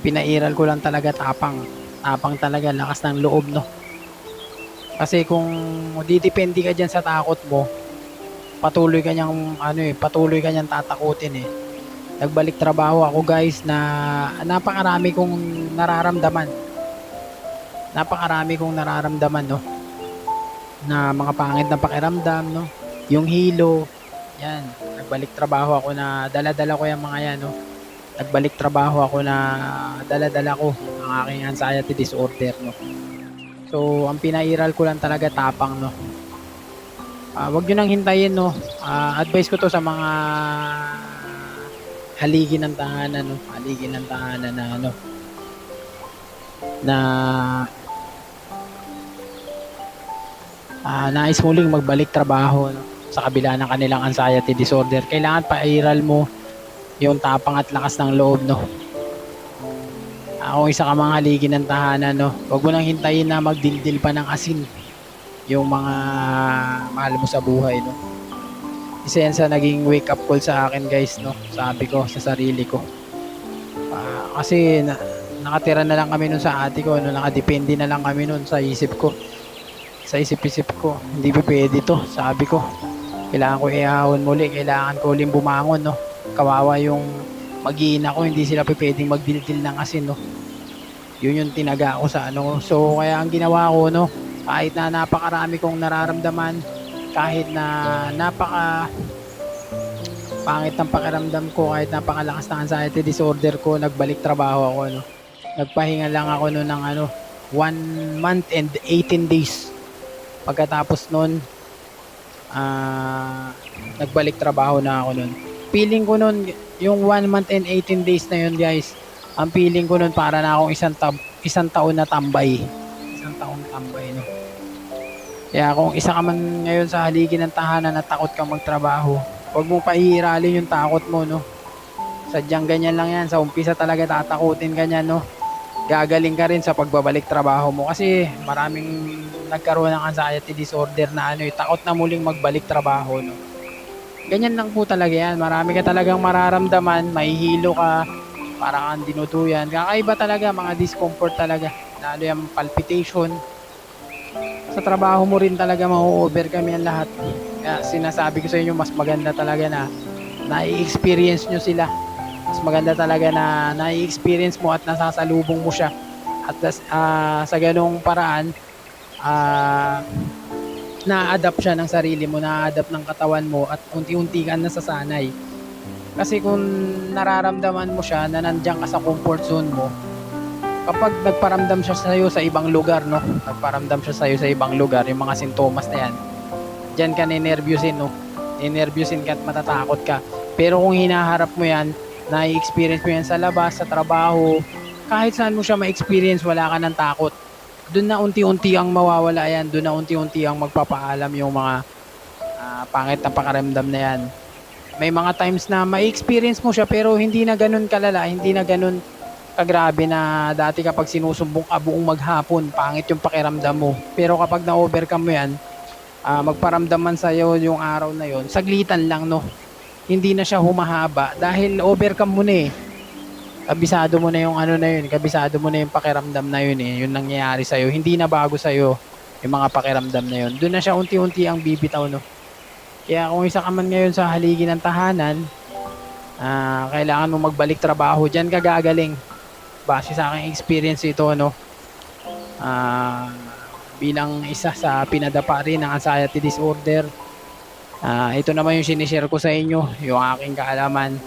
Pinairal ko lang talaga tapang. Tapang talaga, lakas ng loob, no. Kasi kung didepende ka diyan sa takot mo, patuloy ka niyang patuloy ka niyang tatakutin eh. Nagbalik trabaho ako guys na napakarami kong nararamdaman. Napakarami kong nararamdaman, no, na mga pangit na pakiramdam, no. Yung hilo, yan. Nagbalik trabaho ako na dala-dala ko yung mga yan, no. Nagbalik trabaho ako na dala-dala ko ang aking anxiety disorder, no. So, ang pinairal ko lang talaga tapang, no. Wag nyo nang hintayin, no. Advice ko to sa mga haligi ng tahanan, no. Haligi ng tahanan na ano, na nais muling magbalik trabaho, no, sa kabila ng kanilang anxiety disorder. Kailangan pairal mo yung tapang at lakas ng loob, no. Kung isa ka mga haligi ng tahanan, no, wag mo nang hintayin na magdildil pa ng asin yung mga mahal mo sa buhay, no. Isa yan sa naging wake up call sa akin guys, no. Sabi ko sa sarili ko, kasi nakatira na lang kami nun sa ate ko, no, nakadepende na lang kami nun sa isip ko, sa isip-isip ko, hindi pa pwede to. Sabi ko, kailangan ko ihahon muli, kailangan ko uling bumangon, no. Kawawa yung mag-iina ko, hindi sila pwedeng magdildil ng asin, no. Yun yung tinaga ko sa ano. So kaya ang ginawa ko, no, kahit na napakarami kong nararamdaman, kahit na napaka pangit ng pakiramdam ko, kahit napakalakas ng anxiety disorder ko, nagbalik trabaho ako, no. Nagpahinga lang ako no ng 1 month and 18 days. Pagkatapos nun, nagbalik trabaho na ako nun. Feeling ko nun, yung 1 month and 18 days na yun guys, ang feeling ko nun para na akong isang taon na tambay. Isang taon tambay, no. Kaya kung isa ka man ngayon sa haligi ng tahanan na takot kang magtrabaho, huwag mong pahihiralin yung takot mo, no. Sadyang ganyan lang yan. Sa umpisa talaga tatakutin ka niyan, no. Gagaling ka rin sa pagbabalik trabaho mo kasi maraming nagkaroon ng anxiety disorder na takot na muling magbalik trabaho, no. Ganyan lang po talaga yan. Marami ka talagang mararamdaman, mahihilo ka, para kang dinuduyan. Kakaiba talaga, mga discomfort talaga. Lalo yung palpitation. Sa trabaho mo rin talaga ma-overcome yan lahat. Kaya sinasabi ko sa inyo, mas maganda talaga na nai-experience nyo sila. Mas maganda talaga na nai-experience mo at nasasalubong mo siya. At sa ganung paraan, na-adapt siya ng sarili mo, na-adapt ng katawan mo at unti-unti ka nasasanay. Kasi kung nararamdaman mo siya na nandiyan ka sa comfort zone mo, kapag nagparamdam siya sa'yo sa ibang lugar, no? Nagparamdam siya sa'yo sa ibang lugar, yung mga sintomas na yan, diyan ka ninervyusin, no? Ninervyusin ka at matatakot ka. Pero kung hinaharap mo yan, na-experience mo yan sa labas, sa trabaho, kahit saan mo siya ma-experience, wala ka ng takot. Doon na unti-unti ang mawawala yan, doon na unti-unti ang magpapaalam yung mga pangit na pakiramdam na yan. May mga times na ma-experience mo siya pero hindi na ganun kalala, hindi na ganun kagrabe na dati kapag sinusumbong ka buong maghapon, pangit yung pakiramdam mo. Pero kapag na-overcome mo yan, magparamdam man sa'yo yung araw na yon, saglitan lang, no. Hindi na siya humahaba dahil overcome mo na eh. Kabisado mo na yung na yun, kabisado mo na yung pakiramdam na yun eh, yung nangyayari sa'yo. Hindi na bago sa'yo yung mga pakiramdam na yun. Doon na siya unti-unti ang bibitaw, no. Kaya kung isa ka man ngayon sa haligi ng tahanan, kailangan mo magbalik trabaho, dyan ka gagaling. Base sa aking experience ito, no. Bilang isa sa pinadapa rin ng anxiety disorder, ito naman yung sinishare ko sa inyo, yung aking kaalaman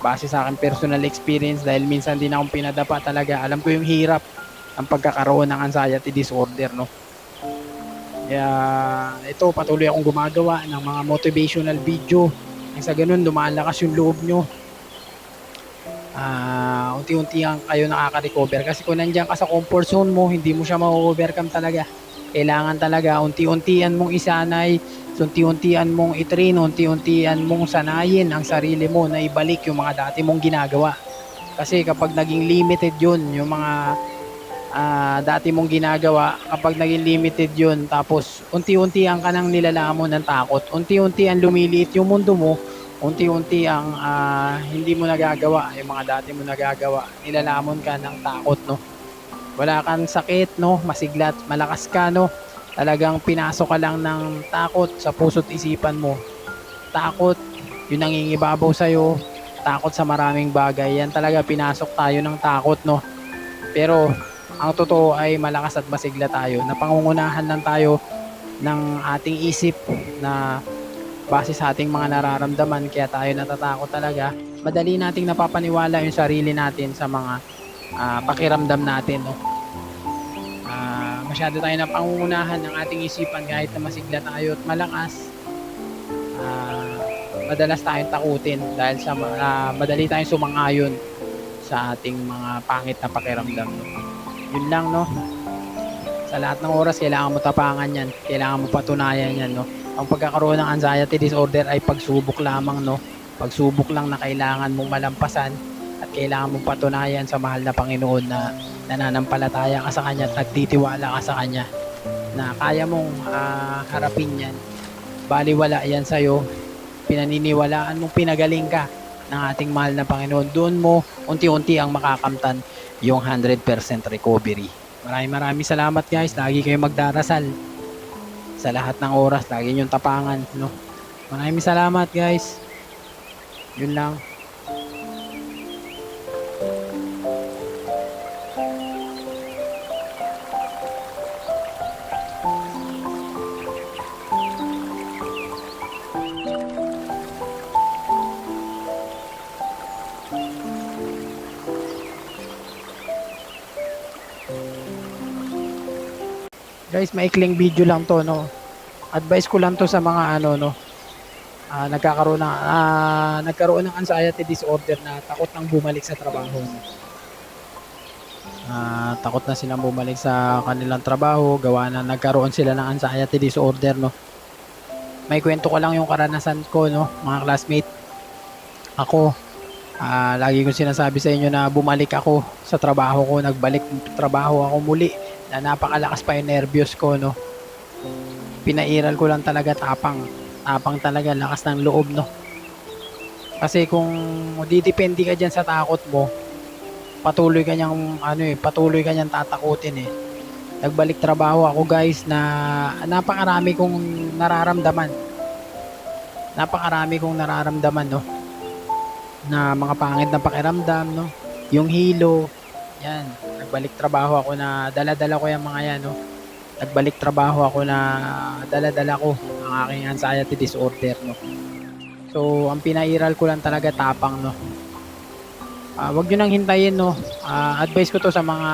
base sa aking personal experience dahil minsan din akong pinadapa talaga. Alam ko yung hirap ng pagkakaroon ng anxiety disorder, no. Kaya ito, patuloy akong gumagawa ng mga motivational video nang sa ganun lumalakas yung loob nyo. Unti-unti kayo nakaka-recover kasi kung nandiyan ka sa comfort zone mo, hindi mo siya ma-overcome talaga. Kailangan talaga unti-untian mong isanay, unti-untian mong i-train, unti-untian mong sanayin ang sarili mo na ibalik yung mga dati mong ginagawa. Kasi kapag naging limited yun, yung mga dati mong ginagawa, kapag naging limited yun, tapos unti-unti ang kanang nilalamon ng takot, unti-unti ang lumiliit yung mundo mo, unti-unti ang hindi mo nagagawa, yung mga dati mo nagagawa, nilalamon ka ng takot, no? Wala kang sakit, no? Masiglat, malakas ka, no? Talagang pinasok ka lang ng takot sa puso't isipan mo. Takot, yung nangingibabaw sa'yo, takot sa maraming bagay. Yan talaga, pinasok tayo ng takot, no? Pero, ang totoo ay malakas at masigla tayo. Napangungunahan lang tayo ng ating isip na base sa ating mga nararamdaman, kaya tayo natatakot talaga. Madali nating napapaniwala yung sarili natin sa mga pakiramdam natin, no? Masyado tayo napangungunahan ng ating isipan kahit na masigla tayo at malakas. Madalas tayong takutin dahil sa madali tayong sumangayon sa ating mga pangit na pakiramdam, no? Yun lang, no? Sa lahat ng oras kailangan mo tapangan yan, kailangan mo patunayan yan, no? Ang pagkakaroon ng anxiety disorder ay pagsubok lamang, no? Pagsubok lang na kailangan mong malampasan at kailangan mong patunayan sa mahal na Panginoon na nananampalataya ka sa Kanya at nagtitiwala ka sa Kanya na kaya mong harapin yan. Baliwala yan sa'yo, pinaniniwalaan mong pinagaling ka ng ating mahal na Panginoon. Doon mo unti-unti ang makakamtan yung 100% recovery. Maraming salamat, guys. Lagi kayo magdarasal sa lahat ng oras, lagi niyong tapangan, no? Maraming salamat, guys. Yun lang. Guys, maikling video lang to, no? Advice ko lang to sa mga no, nagkaroon ng anxiety disorder na takot nang bumalik sa trabaho, no? Takot na silang bumalik sa kanilang trabaho, gawa na nagkaroon sila ng anxiety disorder, no? May kwento ko lang yung karanasan ko, no, mga classmate. Ako, lagi ko sinasabi sa inyo na bumalik ako sa trabaho ko, nagbalik trabaho ako muli, na napakalakas pa yung nervyos ko, no? Pinairal ko lang talaga, tapang talaga, lakas ng loob, no? Kasi kung didepende ka dyan sa takot mo, patuloy ka niyang tatakutin, eh. Nagbalik trabaho ako, guys, na napakarami kong nararamdaman, no? Na mga pangit na pakiramdam, no? Yung hilo, yan. Nagbalik trabaho ako na dala-dala ko yung mga yan, no? Nagbalik trabaho ako na dala-dala ko ang aking anxiety disorder, no? So, ang pinairal ko lang talaga, tapang, no? Wag nyo nang hintayin, no? Advice ko to sa mga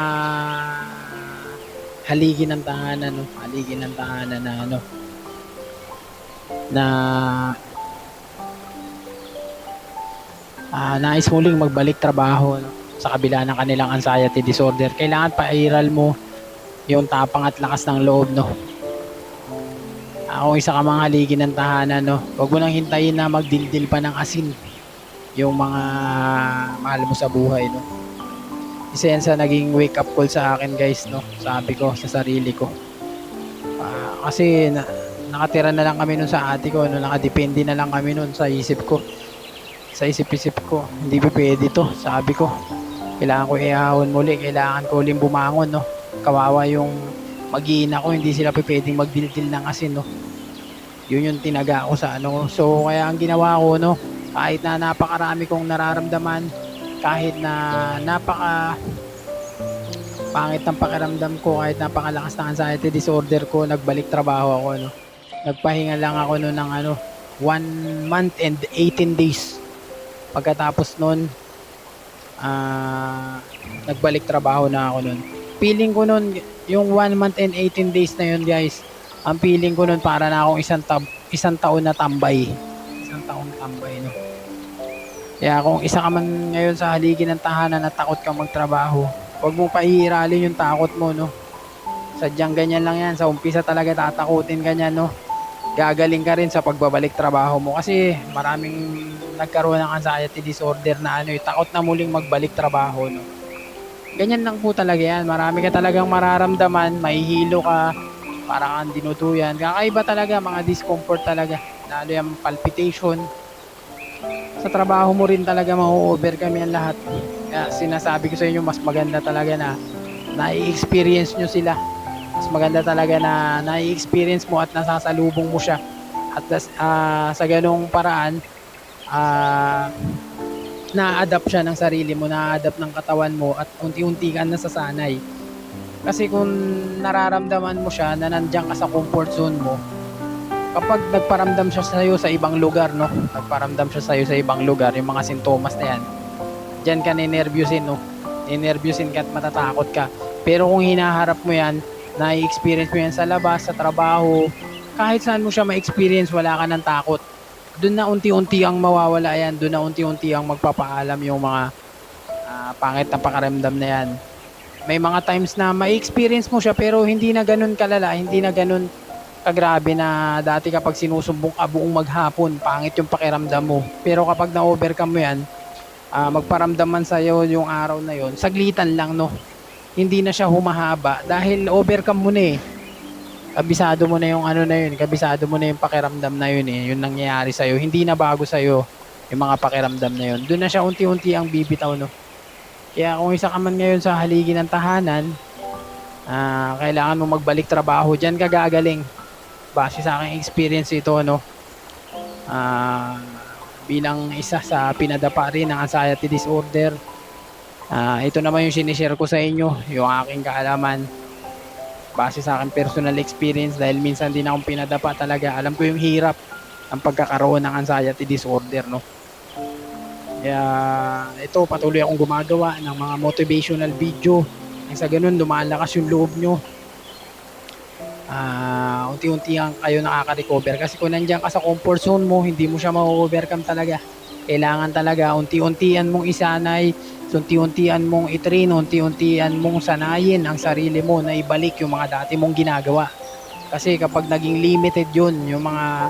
haligi ng tahanan, no? Haligi ng tahanan na, ano, na nais muling magbalik trabaho, no? Sa kabila ng kanilang anxiety disorder. Kailangan pairal mo yung tapang at lakas ng loob, no? Kung isa ka mga haligi ng tahanan, no, wag mo nang hintayin na magdildil pa ng asin yung mga mahal mo sa buhay, no? Isa yan sa naging wake up call sa akin, guys, no? Sabi ko sa sarili ko, kasi nakatira na lang kami nun sa ate ko, no? Nakadepende na lang kami nun sa isip ko, sa isip-isip ko. Hindi pa pwede to, sabi ko. Kailangan ko ihahon muli, kailangan ko uling bumangon, no? Kawawa yung mag-iina ko, hindi sila pwedeng magdildil ng asin, no? Yun yung tinaga ko sa ano. So kaya ang ginawa ko, no, kahit na napakarami kong nararamdaman, kahit na napaka pangit ng pakiramdam ko, kahit napakalakas ng anxiety disorder ko, nagbalik trabaho ako, no? Nagpahinga lang ako no ng 1 month and 18 days. Pagkatapos nun, nagbalik trabaho na ako nun. Feeling ko nun, yung 1 month and 18 days na yun, guys, ang feeling ko nun para na akong isang taon na tambay. Isang taon na tambay, no? Kaya kung isa ka man ngayon sa haligi ng tahanan na takot kang magtrabaho, huwag mong pahiiralin yung takot mo, no? Sadyang ganyan lang yan. Sa umpisa talaga tatakutin ka niyan, no? Gagaling ka rin sa pagbabalik trabaho mo. Kasi maraming nagkaroon ng anxiety disorder na takot na muling magbalik trabaho, no? Ganyan lang po talaga yan. Marami ka talagang mararamdaman, mahihilo ka, parang kang dinuduyan. Kakaiba talaga, mga discomfort talaga. Lalo yung palpitation. Sa trabaho mo rin talaga ma-overcome yan lahat. Kaya sinasabi ko sa inyo, mas maganda talaga na nai-experience nyo sila. Mas maganda talaga na nai-experience mo at nasasalubong mo siya. At sa ganong paraan, ah na-adapt siya ng sarili mo, na-adapt ng katawan mo at unti-unti ka nasasanay. Kasi kung nararamdaman mo siya na nandiyan ka sa comfort zone mo, kapag nagparamdam siya sa iyo sa ibang lugar, no? Nagparamdam siya sa iyo sa ibang lugar, yung mga sintomas na yan, diyan ka ninervyusin, no? Ninervyusin ka at matatakot ka. Pero kung hinaharap mo yan, na-experience mo yan sa labas, sa trabaho, kahit saan mo siya ma-experience, wala ka ng takot. Doon na unti-unti ang mawawala yan, doon na unti-unti ang magpapaalam yung mga pangit na pakiramdam na yan. May mga times na ma-experience mo siya pero hindi na ganun kalala, hindi na ganun kagrabe na dati kapag sinusumbong ka buong maghapon, pangit yung pakiramdam mo. Pero kapag na-overcome mo yan, magparamdam man sa'yo yung araw na yon, saglitan lang, no? Hindi na siya humahaba dahil overcome mo na eh. Kabisado mo na yung ano na yun, kabisado mo na yung pakiramdam na yun eh, yung nangyayari sa'yo. Hindi na bago sa'yo yung mga pakiramdam na yun. Doon na siya unti-unti ang bibitaw, no? Kaya kung isa ka man ngayon sa haligi ng tahanan, kailangan mo magbalik trabaho, dyan ka gagaling. Base sa aking experience ito, no? Bilang isa sa pinadapa rin ng anxiety disorder, ito naman yung sinishare ko sa inyo, yung aking kaalaman base sa aking personal experience dahil minsan din akong pinadapa talaga. Alam ko yung hirap ng pagkakaroon ng anxiety disorder, no? Kaya ito, patuloy akong gumagawa ng mga motivational video. Sa ganun, lumalakas yung loob nyo. Unti-unti ang kayo nakaka-recover. Kasi kung nandiyan ka sa comfort zone mo, hindi mo siya ma-overcome talaga. Kailangan talaga unti-untian mong isanay, unti-untian mong itrain, unti-untian mong sanayin ang sarili mo na ibalik yung mga dati mong ginagawa. Kasi kapag naging limited yun, yung mga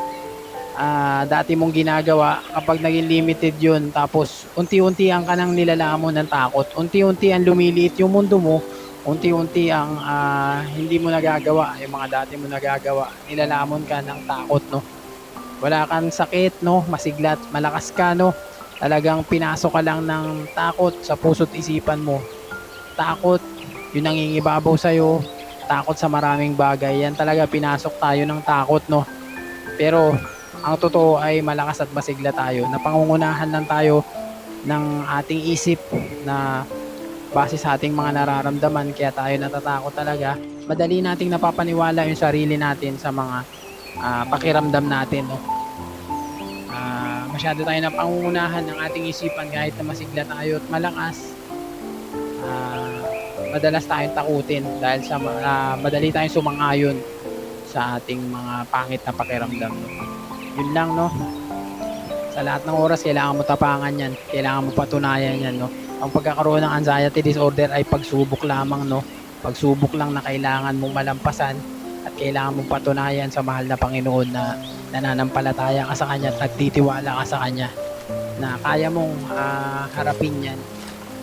dati mong ginagawa, kapag naging limited yun, tapos unti-unti ang kanang nilalamon ng takot, unti-unti ang lumiliit yung mundo mo, unti-unti ang hindi mo nagagawa, yung mga dati mo nagagawa, nilalamon ka ng takot, no? Wala kang sakit, no? Masiglat, malakas ka, no? Talagang pinasok ka lang ng takot sa puso't isipan mo. Takot, yun ang nangingibabaw sa'yo, takot sa maraming bagay, yan talaga, pinasok tayo ng takot, no? Pero ang totoo ay malakas at masigla tayo. Napangungunahan lang tayo ng ating isip na base sa ating mga nararamdaman, kaya tayo natatakot talaga. Madali nating napapaniwala yung sarili natin sa mga pakiramdam natin, no? Masyado tayo napangungunahan ng ating isipan kahit na masigla tayo at malakas. Madalas tayong takutin dahil sa madali tayong sumangayon sa ating mga pangit na pakiramdam, no? Yun lang, no? Sa lahat ng oras, kailangan mo tapangan yan. Kailangan mo patunayan yan, no? Ang pagkakaroon ng anxiety disorder ay pagsubok lamang, no? Pagsubok lang na kailangan mong malampasan at kailangan mong patunayan sa mahal na Panginoon na nananampalataya ka sa Kanya at nagtitiwala ka sa Kanya na kaya mong harapin yan.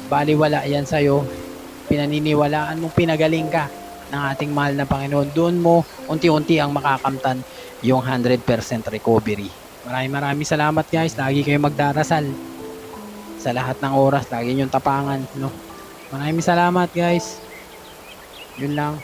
Baliwala yan sa'yo. Pinaniniwalaan mong pinagaling ka ng ating mahal na Panginoon. Doon mo unti-unti ang makakamtan yung 100% recovery. Maraming salamat, guys. Lagi kayong magdarasal sa lahat ng oras. Lagi niyong tapangan, no? Maraming salamat, guys. Yun lang.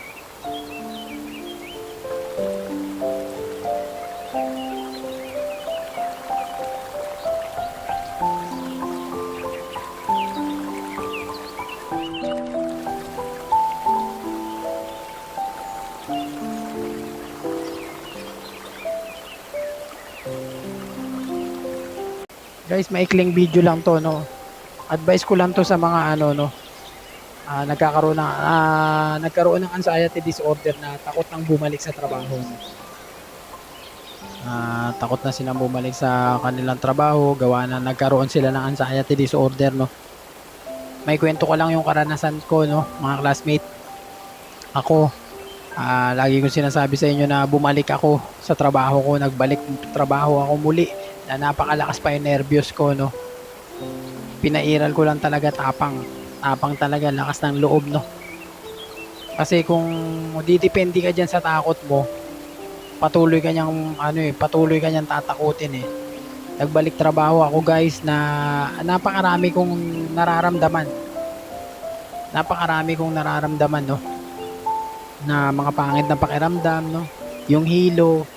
Guys, maikling video lang to, no? Advice ko lang to sa mga no, nagkaroon ng anxiety disorder na takot nang bumalik sa trabaho. Takot na silang bumalik sa kanilang trabaho, gawa na nagkaroon sila ng anxiety disorder, no? May kwento ko lang yung karanasan ko, no, mga classmate. Ako, lagi ko sinasabi sa inyo na bumalik ako sa trabaho ko, nagbalik trabaho ako muli, na napakalakas pa yung nervyos ko, no? Pinairal ko lang talaga tapang. Tapang talaga, lakas ng loob, no? Kasi kung didepende ka dyan sa takot mo, patuloy ka niyang tatakutin eh. Nagbalik trabaho ako guys na napakarami kong nararamdaman. Napakarami kong nararamdaman, no? Na mga pangit na pakiramdam, no? Yung hilo,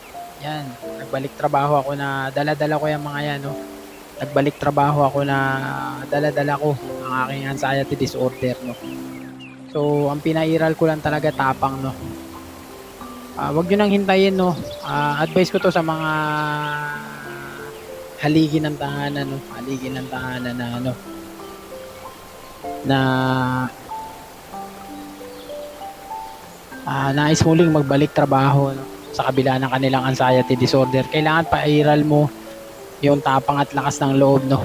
yan. Nagbalik trabaho ako na dala-dala ko yung mga yan, no? Nagbalik trabaho ako na dala-dala ko ang aking anxiety disorder, no? So, ang pinairal ko lang talaga tapang, no? Wag nyo nang hintayin, no? Advice ko to sa mga haligi ng tahanan, no? Haligi ng tahanan na, ano, na nais muling magbalik trabaho, no? Sa kabila ng kanilang anxiety disorder. Kailangan pairal mo yung tapang at lakas ng loob, no?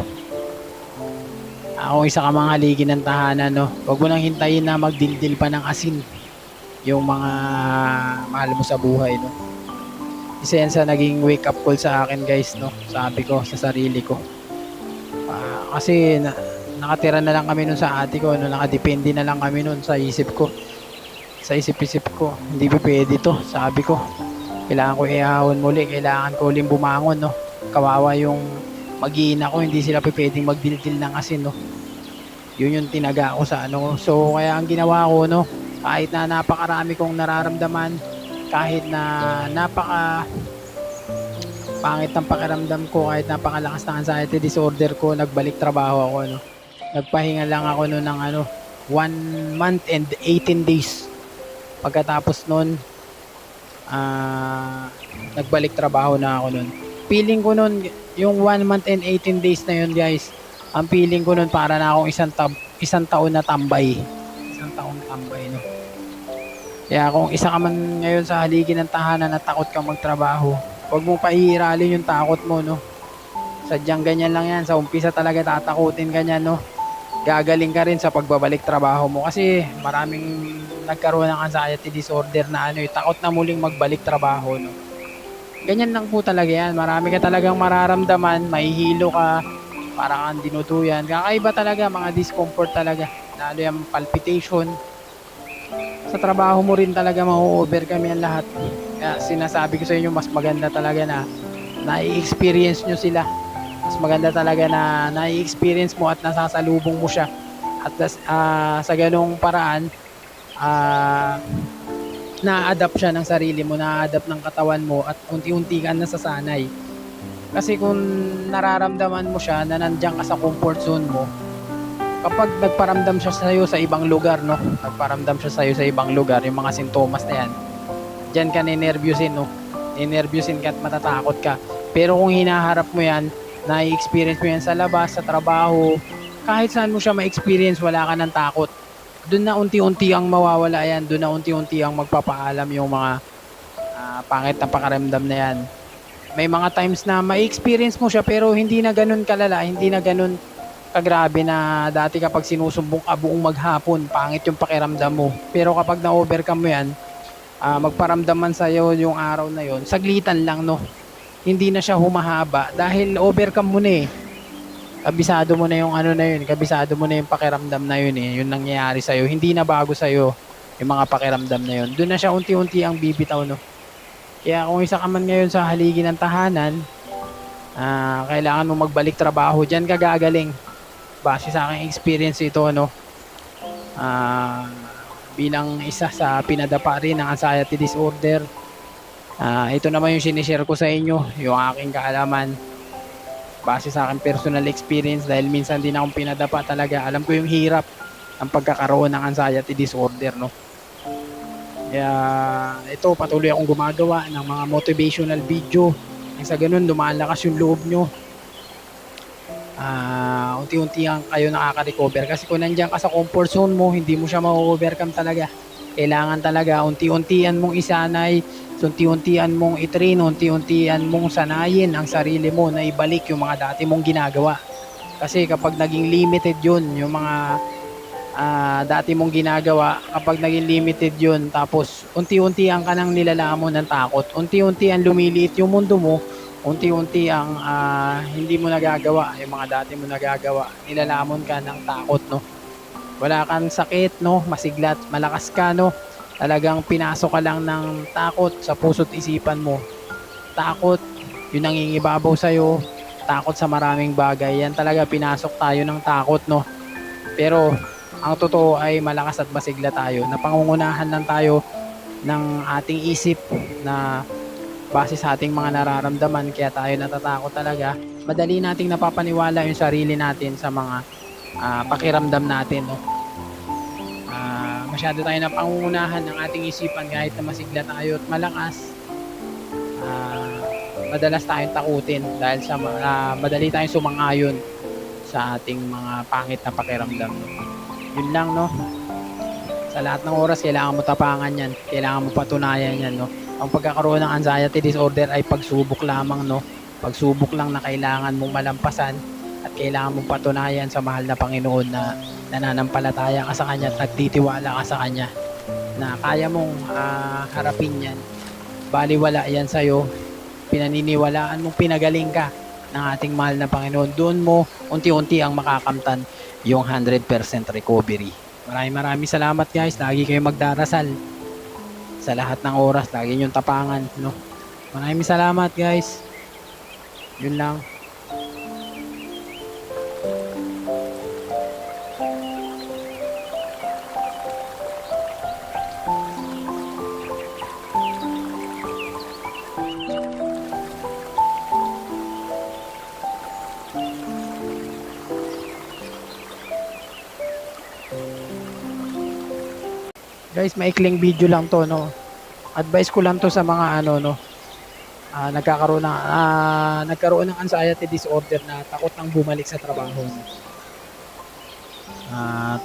Kung isa ka mga haligi ng tahanan, no? Wag mo nang hintayin na magdildil pa ng asin yung mga mahal mo sa buhay, no? Isa yan sa naging wake up call sa akin guys, no? Sabi ko sa sarili ko, kasi nakatira na lang kami nun sa ate ko, no? Nakadepende na lang kami nun sa isip ko, sa isip-isip ko, hindi pa pwede to. Sabi ko, kailangan ko ihahon muli, kailangan ko uling bumangon, no? Kawawa yung mag-iina ko, hindi sila pwedeng magdildil ng asin, no? Yun yung tinaga ko sa ano. So kaya ang ginawa ko, no, kahit na napakarami kong nararamdaman, kahit na napaka pangit ng pakiramdam ko, kahit napakalakas ng anxiety disorder ko, nagbalik trabaho ako, no. Nagpahinga lang ako no ng 1 month and 18 days. Pagkatapos nun, nagbalik trabaho na ako nun. Feeling ko nun, yung 1 month and 18 days na yun guys, ang feeling ko nun para na akong isang taon na tambay. Isang taon tambay, no. Kaya kung isa ka man ngayon sa haligi ng tahanan na takot kang magtrabaho, huwag mong paiiralin yung takot mo, no. Sadyang ganyan lang yan. Sa umpisa talaga tatakutin ka niyan, no. Gagaling ka rin sa pagbabalik trabaho mo kasi maraming nagkaroon ng anxiety disorder na takot na muling magbalik trabaho, no. Ganyan lang po talaga yan. Marami ka talagang mararamdaman, mahihilo ka, parang kang dinutuyan. Kakaiba talaga, mga discomfort talaga. Lalo yung palpitation. Sa trabaho mo rin talaga ma-overcome yan lahat. Kaya sinasabi ko sa inyo, mas maganda talaga na nai-experience nyo sila. Mas maganda talaga na nai-experience mo at nasasalubong mo siya. At sa ganong paraan, na-adapt siya ng sarili mo, na-adapt ng katawan mo at unti-unti ka nasasanay. Kasi kung nararamdaman mo siya na nandiyan ka sa comfort zone mo, kapag nagparamdam siya sa iyo sa ibang lugar, no? Nagparamdam siya sa iyo sa ibang lugar, yung mga sintomas na yan, diyan ka ninervyusin, no? Ninervyusin ka at matatakot ka. Pero kung hinaharap mo yan, na-experience mo yan sa labas, sa trabaho, kahit saan mo siya ma-experience, wala ka ng takot. Doon na unti-unti ang mawawala yan, doon na unti-unti ang magpapaalam yung mga pangit na pakiramdam na yan. May mga times na ma-experience mo siya pero hindi na ganun kalala, hindi na ganun kagrabe na dati kapag sinusumbong ka buong maghapon, pangit yung pakiramdam mo. Pero kapag na-overcome mo yan, magparamdam man sa'yo yung araw na yon, saglitan lang, no. Hindi na siya humahaba dahil overcome mo na eh. Kabisado mo na yung na yun, kabisado mo na yung pakiramdam na yun eh, yung nangyayari sa'yo. Hindi na bago sa'yo yung mga pakiramdam na yun. Doon na siya unti-unti ang bibitaw, no. Kaya kung isa ka man ngayon sa haligi ng tahanan, kailangan mo magbalik trabaho, dyan ka gagaling. Base sa aking experience ito, no. Bilang isa sa pinadapa rin ng anxiety disorder, ito naman yung sinishare ko sa inyo, yung aking kaalaman base sa aking personal experience dahil minsan din akong pinadapa talaga. Alam ko yung hirap ng pagkakaroon ng anxiety disorder, no. Kaya ito, patuloy akong gumagawa ng mga motivational video nang sa ganun lumalakas yung loob nyo. Unti-unti ang kayo nakaka-recover kasi kung nandiyan ka sa comfort zone mo, hindi mo siya ma-overcome talaga. Kailangan talaga unti-untian mong isanay, unti-untian mong i-train, unti-untian mong sanayin ang sarili mo na ibalik yung mga dati mong ginagawa. Kasi kapag naging limited yun, yung mga dati mong ginagawa, kapag naging limited yun, tapos unti-unti ang kanang nilalamon ng takot, unti-unti ang lumiliit yung mundo mo, unti-unti ang hindi mo nagagawa yung mga dati mo nagagawa, nilalamon ka ng takot, no. wala kang sakit, no, masiglat, malakas ka, no, talagang pinasok ka lang ng takot sa puso't isipan mo. Takot, yung nangingibabaw sa'yo, takot sa maraming bagay, yan talaga pinasok tayo ng takot, no. Pero ang totoo ay malakas at masigla tayo, napangungunahan lang tayo ng ating isip na base sa ating mga nararamdaman, kaya tayo natatakot talaga. Madali nating napapaniwala yung sarili natin sa mga pakiramdam natin, no. Masyado tayo napangungunahan ng ating isipan kahit na masigla tayo at malakas. Madalas tayong takutin dahil sa madali tayong sumangayon sa ating mga pangit na pakiramdam, no. Yun lang, no. Sa lahat ng oras kailangan mo tapangan yan, kailangan mo patunayan yan, no. Ang pagkakaroon ng anxiety disorder ay pagsubok lamang, no. Pagsubok lang na kailangan mong malampasan at kailangan mong patunayan sa mahal na Panginoon na nananampalataya ka sa Kanya at nagtitiwala ka sa Kanya na kaya mong harapin yan. Baliwala yan sa'yo, pinaniniwalaan mong pinagaling ka ng ating mahal na Panginoon. Doon mo unti-unti ang makakamtan yung 100% recovery. Maraming salamat, guys. Lagi kayo magdarasal sa lahat ng oras, lagi niyong tapangan, no. Maraming salamat, guys. Yun lang. Guys, maikling video lang to, no. Advice ko lang to sa mga no, nagkaroon ng anxiety disorder na takot nang bumalik sa trabaho.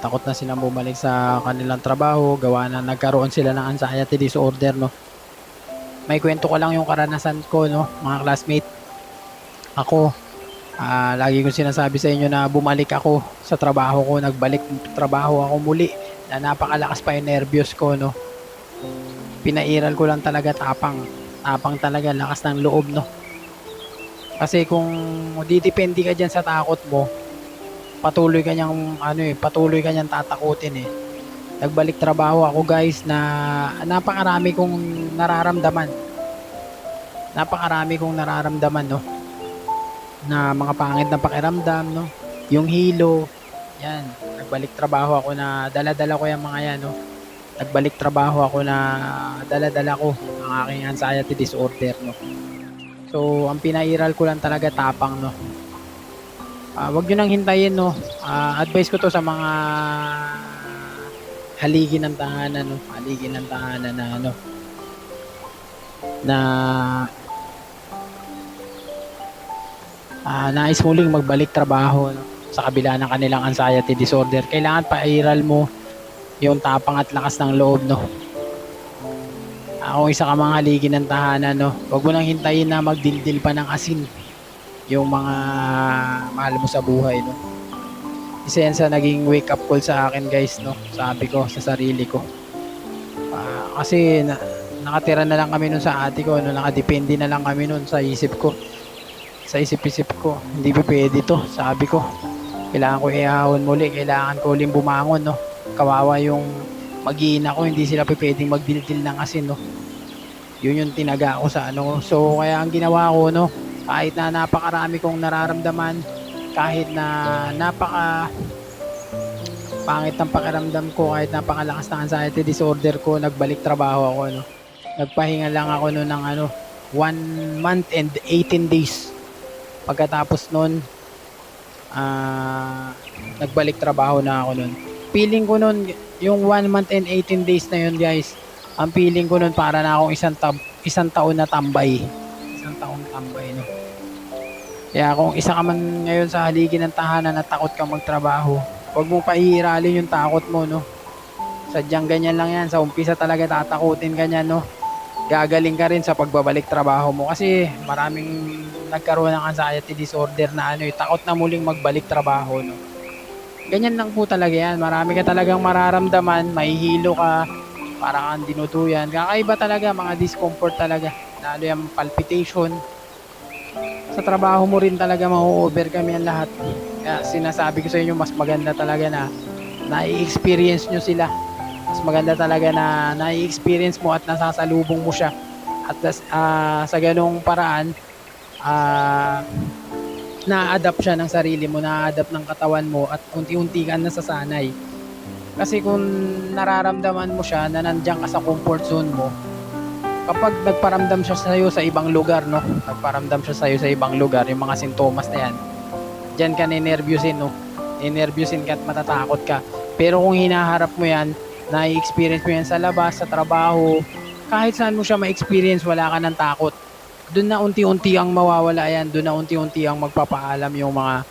Takot na silang bumalik sa kanilang trabaho, gawa na nagkaroon sila ng anxiety disorder, no. May kwento ko lang yung karanasan ko, no, mga classmate. Ako, lagi ko sinasabi sa inyo na bumalik ako sa trabaho ko, nagbalik trabaho ako muli, na napakalakas pa yung nervyos ko, no. Pinairal ko lang talaga, tapang talaga, lakas ng loob, no. Kasi kung didepende ka dyan sa takot mo, patuloy ka niyang tatakutin, eh. Nagbalik trabaho ako, guys, na napakarami kong nararamdaman, no, na mga pangit na pakiramdam, no, yung hilo, yan. Nagbalik trabaho ako na dala-dala ko yung mga yan, no. Nagbalik trabaho ako na dala-dala ko ang aking anxiety disorder, no. So, ang pinairal ko lang talaga, tapang, no. Wag nyo nang hintayin, no. Advice ko to sa mga haligi ng tahanan, no. Haligi ng tahanan na nais muling magbalik trabaho, no, sa kabila ng kanilang anxiety disorder. Kailangan pairal mo yung tapang at lakas ng loob, no. Kung isa ka mga haligi ng tahanan, no, wag mo nang hintayin na magdildil pa ng asin yung mga mahal mo sa buhay, no. Isa yan sa naging wake up call sa akin, guys, no. Sabi ko sa sarili ko, kasi nakatira na lang kami nun sa ate ko, no, nakadepende na lang kami nun sa isip ko, hindi pa pwede to. Sabi ko, kailangan ko ihahon muli, kailangan ko uling bumangon, no. Kawawa yung mag-iina ko, hindi sila pwedeng magdildil ng asin, no. Yun yung tinaga ko sa So kaya ang ginawa ko, no, kahit na napakarami kong nararamdaman, kahit na napaka pangit ng pakiramdam ko, kahit napakalakas ng anxiety disorder ko, nagbalik trabaho ako, no. Nagpahinga lang ako no ng 1 month and 18 days. Pagkatapos nun, nagbalik trabaho na ako nun. Feeling ko nun, yung 1 month and 18 days na yun, guys, ang feeling ko nun para na akong isang taon na tambay. Isang taon tambay, no. Kaya kung isa ka man ngayon sa haligi ng tahanan na takot kang magtrabaho, huwag mong pahihiralin yung takot mo, no. Sadyang ganyan lang yan. Sa umpisa talaga tatakutin ka niyan, no. Gagaling ka rin sa pagbabalik trabaho mo kasi maraming nagkaroon ng anxiety disorder na takot na muling magbalik trabaho, no. Ganyan lang po talaga yan. Marami ka talagang mararamdaman, mahihilo ka, para kang dinutuyan. Kakaiba talaga, mga discomfort talaga. Lalo yung palpitation. Sa trabaho mo rin talaga ma-overcome yan lahat. Kaya sinasabi ko sa inyo, mas maganda talaga na nai-experience nyo sila. Mas maganda talaga na nai-experience mo at nasasalubong mo siya. At sa ganong paraan, ah, na-adapt siya ng sarili mo, na-adapt ng katawan mo at unti-unti ka nasasanay. Kasi kung nararamdaman mo siya na nandiyan ka sa comfort zone mo, kapag nagparamdam siya sa iyo sa ibang lugar, no? Nagparamdam siya sa iyo sa ibang lugar, yung mga sintomas na yan, diyan ka ninervyusin, no? Ninervyusin ka at matatakot ka. Pero kung hinaharap mo yan, na-experience mo yan sa labas, sa trabaho, kahit saan mo siya ma-experience, wala ka ng takot. Doon na unti-unti ang mawawala yan, doon na unti-unti ang magpapaalam yung mga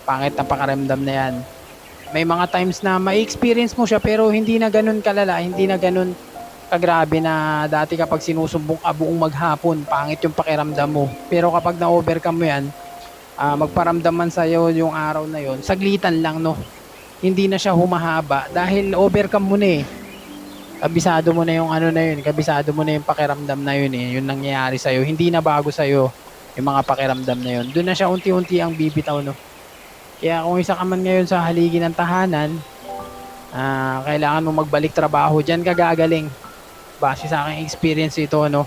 pangit na pakiramdam na yan. May mga times na ma-experience mo siya pero hindi na ganun kalala, hindi na ganun kagrabe na dati kapag sinusumbong ka buong maghapon, pangit yung pakiramdam mo. Pero kapag na-overcome mo yan, magparamdam man sa'yo yung araw na yon, saglitan lang, no? Hindi na siya humahaba dahil overcome mo na eh. Kabisado mo na yung ano na yun, kabisado mo na yung pakiramdam na yun eh, yung nangyayari sa'yo. Hindi na bago sa'yo yung mga pakiramdam na yun. Doon na siya unti-unti ang bibitaw, no? Kaya kung isa ka man ngayon sa haligi ng tahanan, kailangan mo magbalik trabaho, dyan ka gagaling. Base sa aking experience ito, no?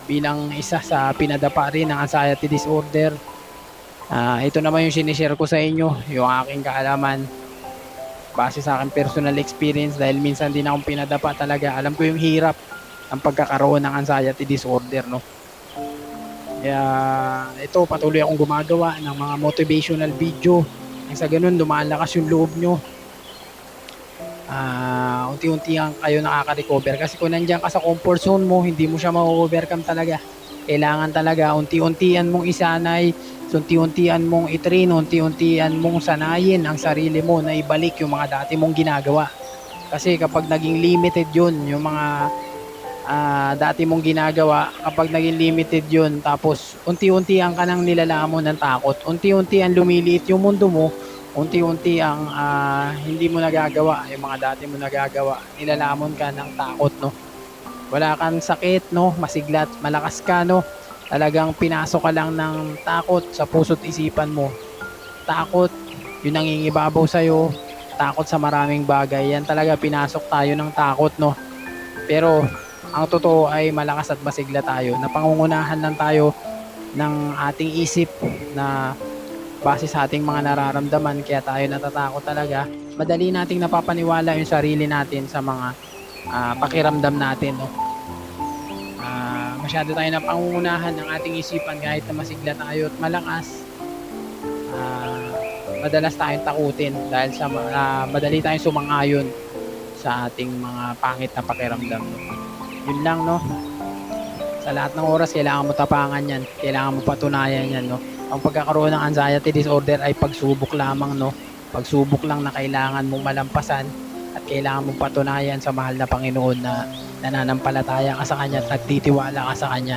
Bilang isa sa pinadapa rin ng anxiety disorder, ito naman yung sinishare ko sa inyo, yung aking kaalaman base sa aking personal experience dahil minsan din akong pinadapa talaga. Alam ko yung hirap ng pagkakaroon ng anxiety disorder, no? Kaya ito, patuloy akong gumagawa ng mga motivational video nang sa ganun lumalakas yung loob nyo. Unti-unti ang kayo nakaka-recover kasi kung nandiyan ka sa comfort zone mo, hindi mo siya ma-overcome talaga. Kailangan talaga unti-untian mong isanay, unti-untian mong itrain, unti-untian mong sanayin ang sarili mo na ibalik yung mga dati mong ginagawa. Kasi kapag naging limited yun, yung mga dati mong ginagawa, kapag naging limited yun, tapos unti-unti ang kanang nilalamon ng takot, unti-unti ang lumiliit yung mundo mo, unti-unti ang hindi mo nagagawa, yung mga dati mo nagagawa, nilalamon ka ng takot, no? Wala kang sakit, no? Masiglat, malakas ka, no? Talagang pinasok ka lang ng takot sa puso't isipan mo. Takot, yung nangingibabaw sa'yo, takot sa maraming bagay, yan talaga pinasok tayo ng takot, no? Pero ang totoo ay malakas at masigla tayo. Napangungunahan lang tayo ng ating isip na base sa ating mga nararamdaman, kaya tayo natatakot talaga. Madali nating napapaniwala yung sarili natin sa mga pakiramdam natin, no? Masyado tayo napangungunahan ng ating isipan kahit na masigla tayo at malakas. Madalas tayong takutin dahil sa madali tayong sumang-ayon sa ating mga pangit na pakiramdam, no? Yun lang, no? Sa lahat ng oras kailangan mo tapangan yan, kailangan mo patunayan yan, no? Ang pagkakaroon ng anxiety disorder ay pagsubok lamang, no? Pagsubok lang na kailangan mong malampasan at kailangan mong patunayan sa mahal na Panginoon na nananampalataya ka sa Kanya at nagtitiwala ka sa Kanya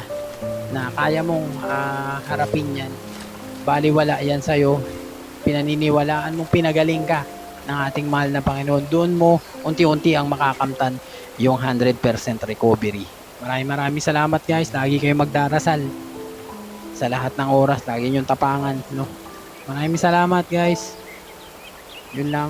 na kaya mong harapin yan. Baliwala yan sa'yo, pinaniniwalaan mong pinagaling ka ng ating mahal na Panginoon. Doon mo unti-unti ang makakamtan yung 100% recovery. Maraming salamat, guys. Lagi kayo magdarasal sa lahat ng oras. Lagi niyong tapangan, no? Maraming salamat, guys. Yun lang.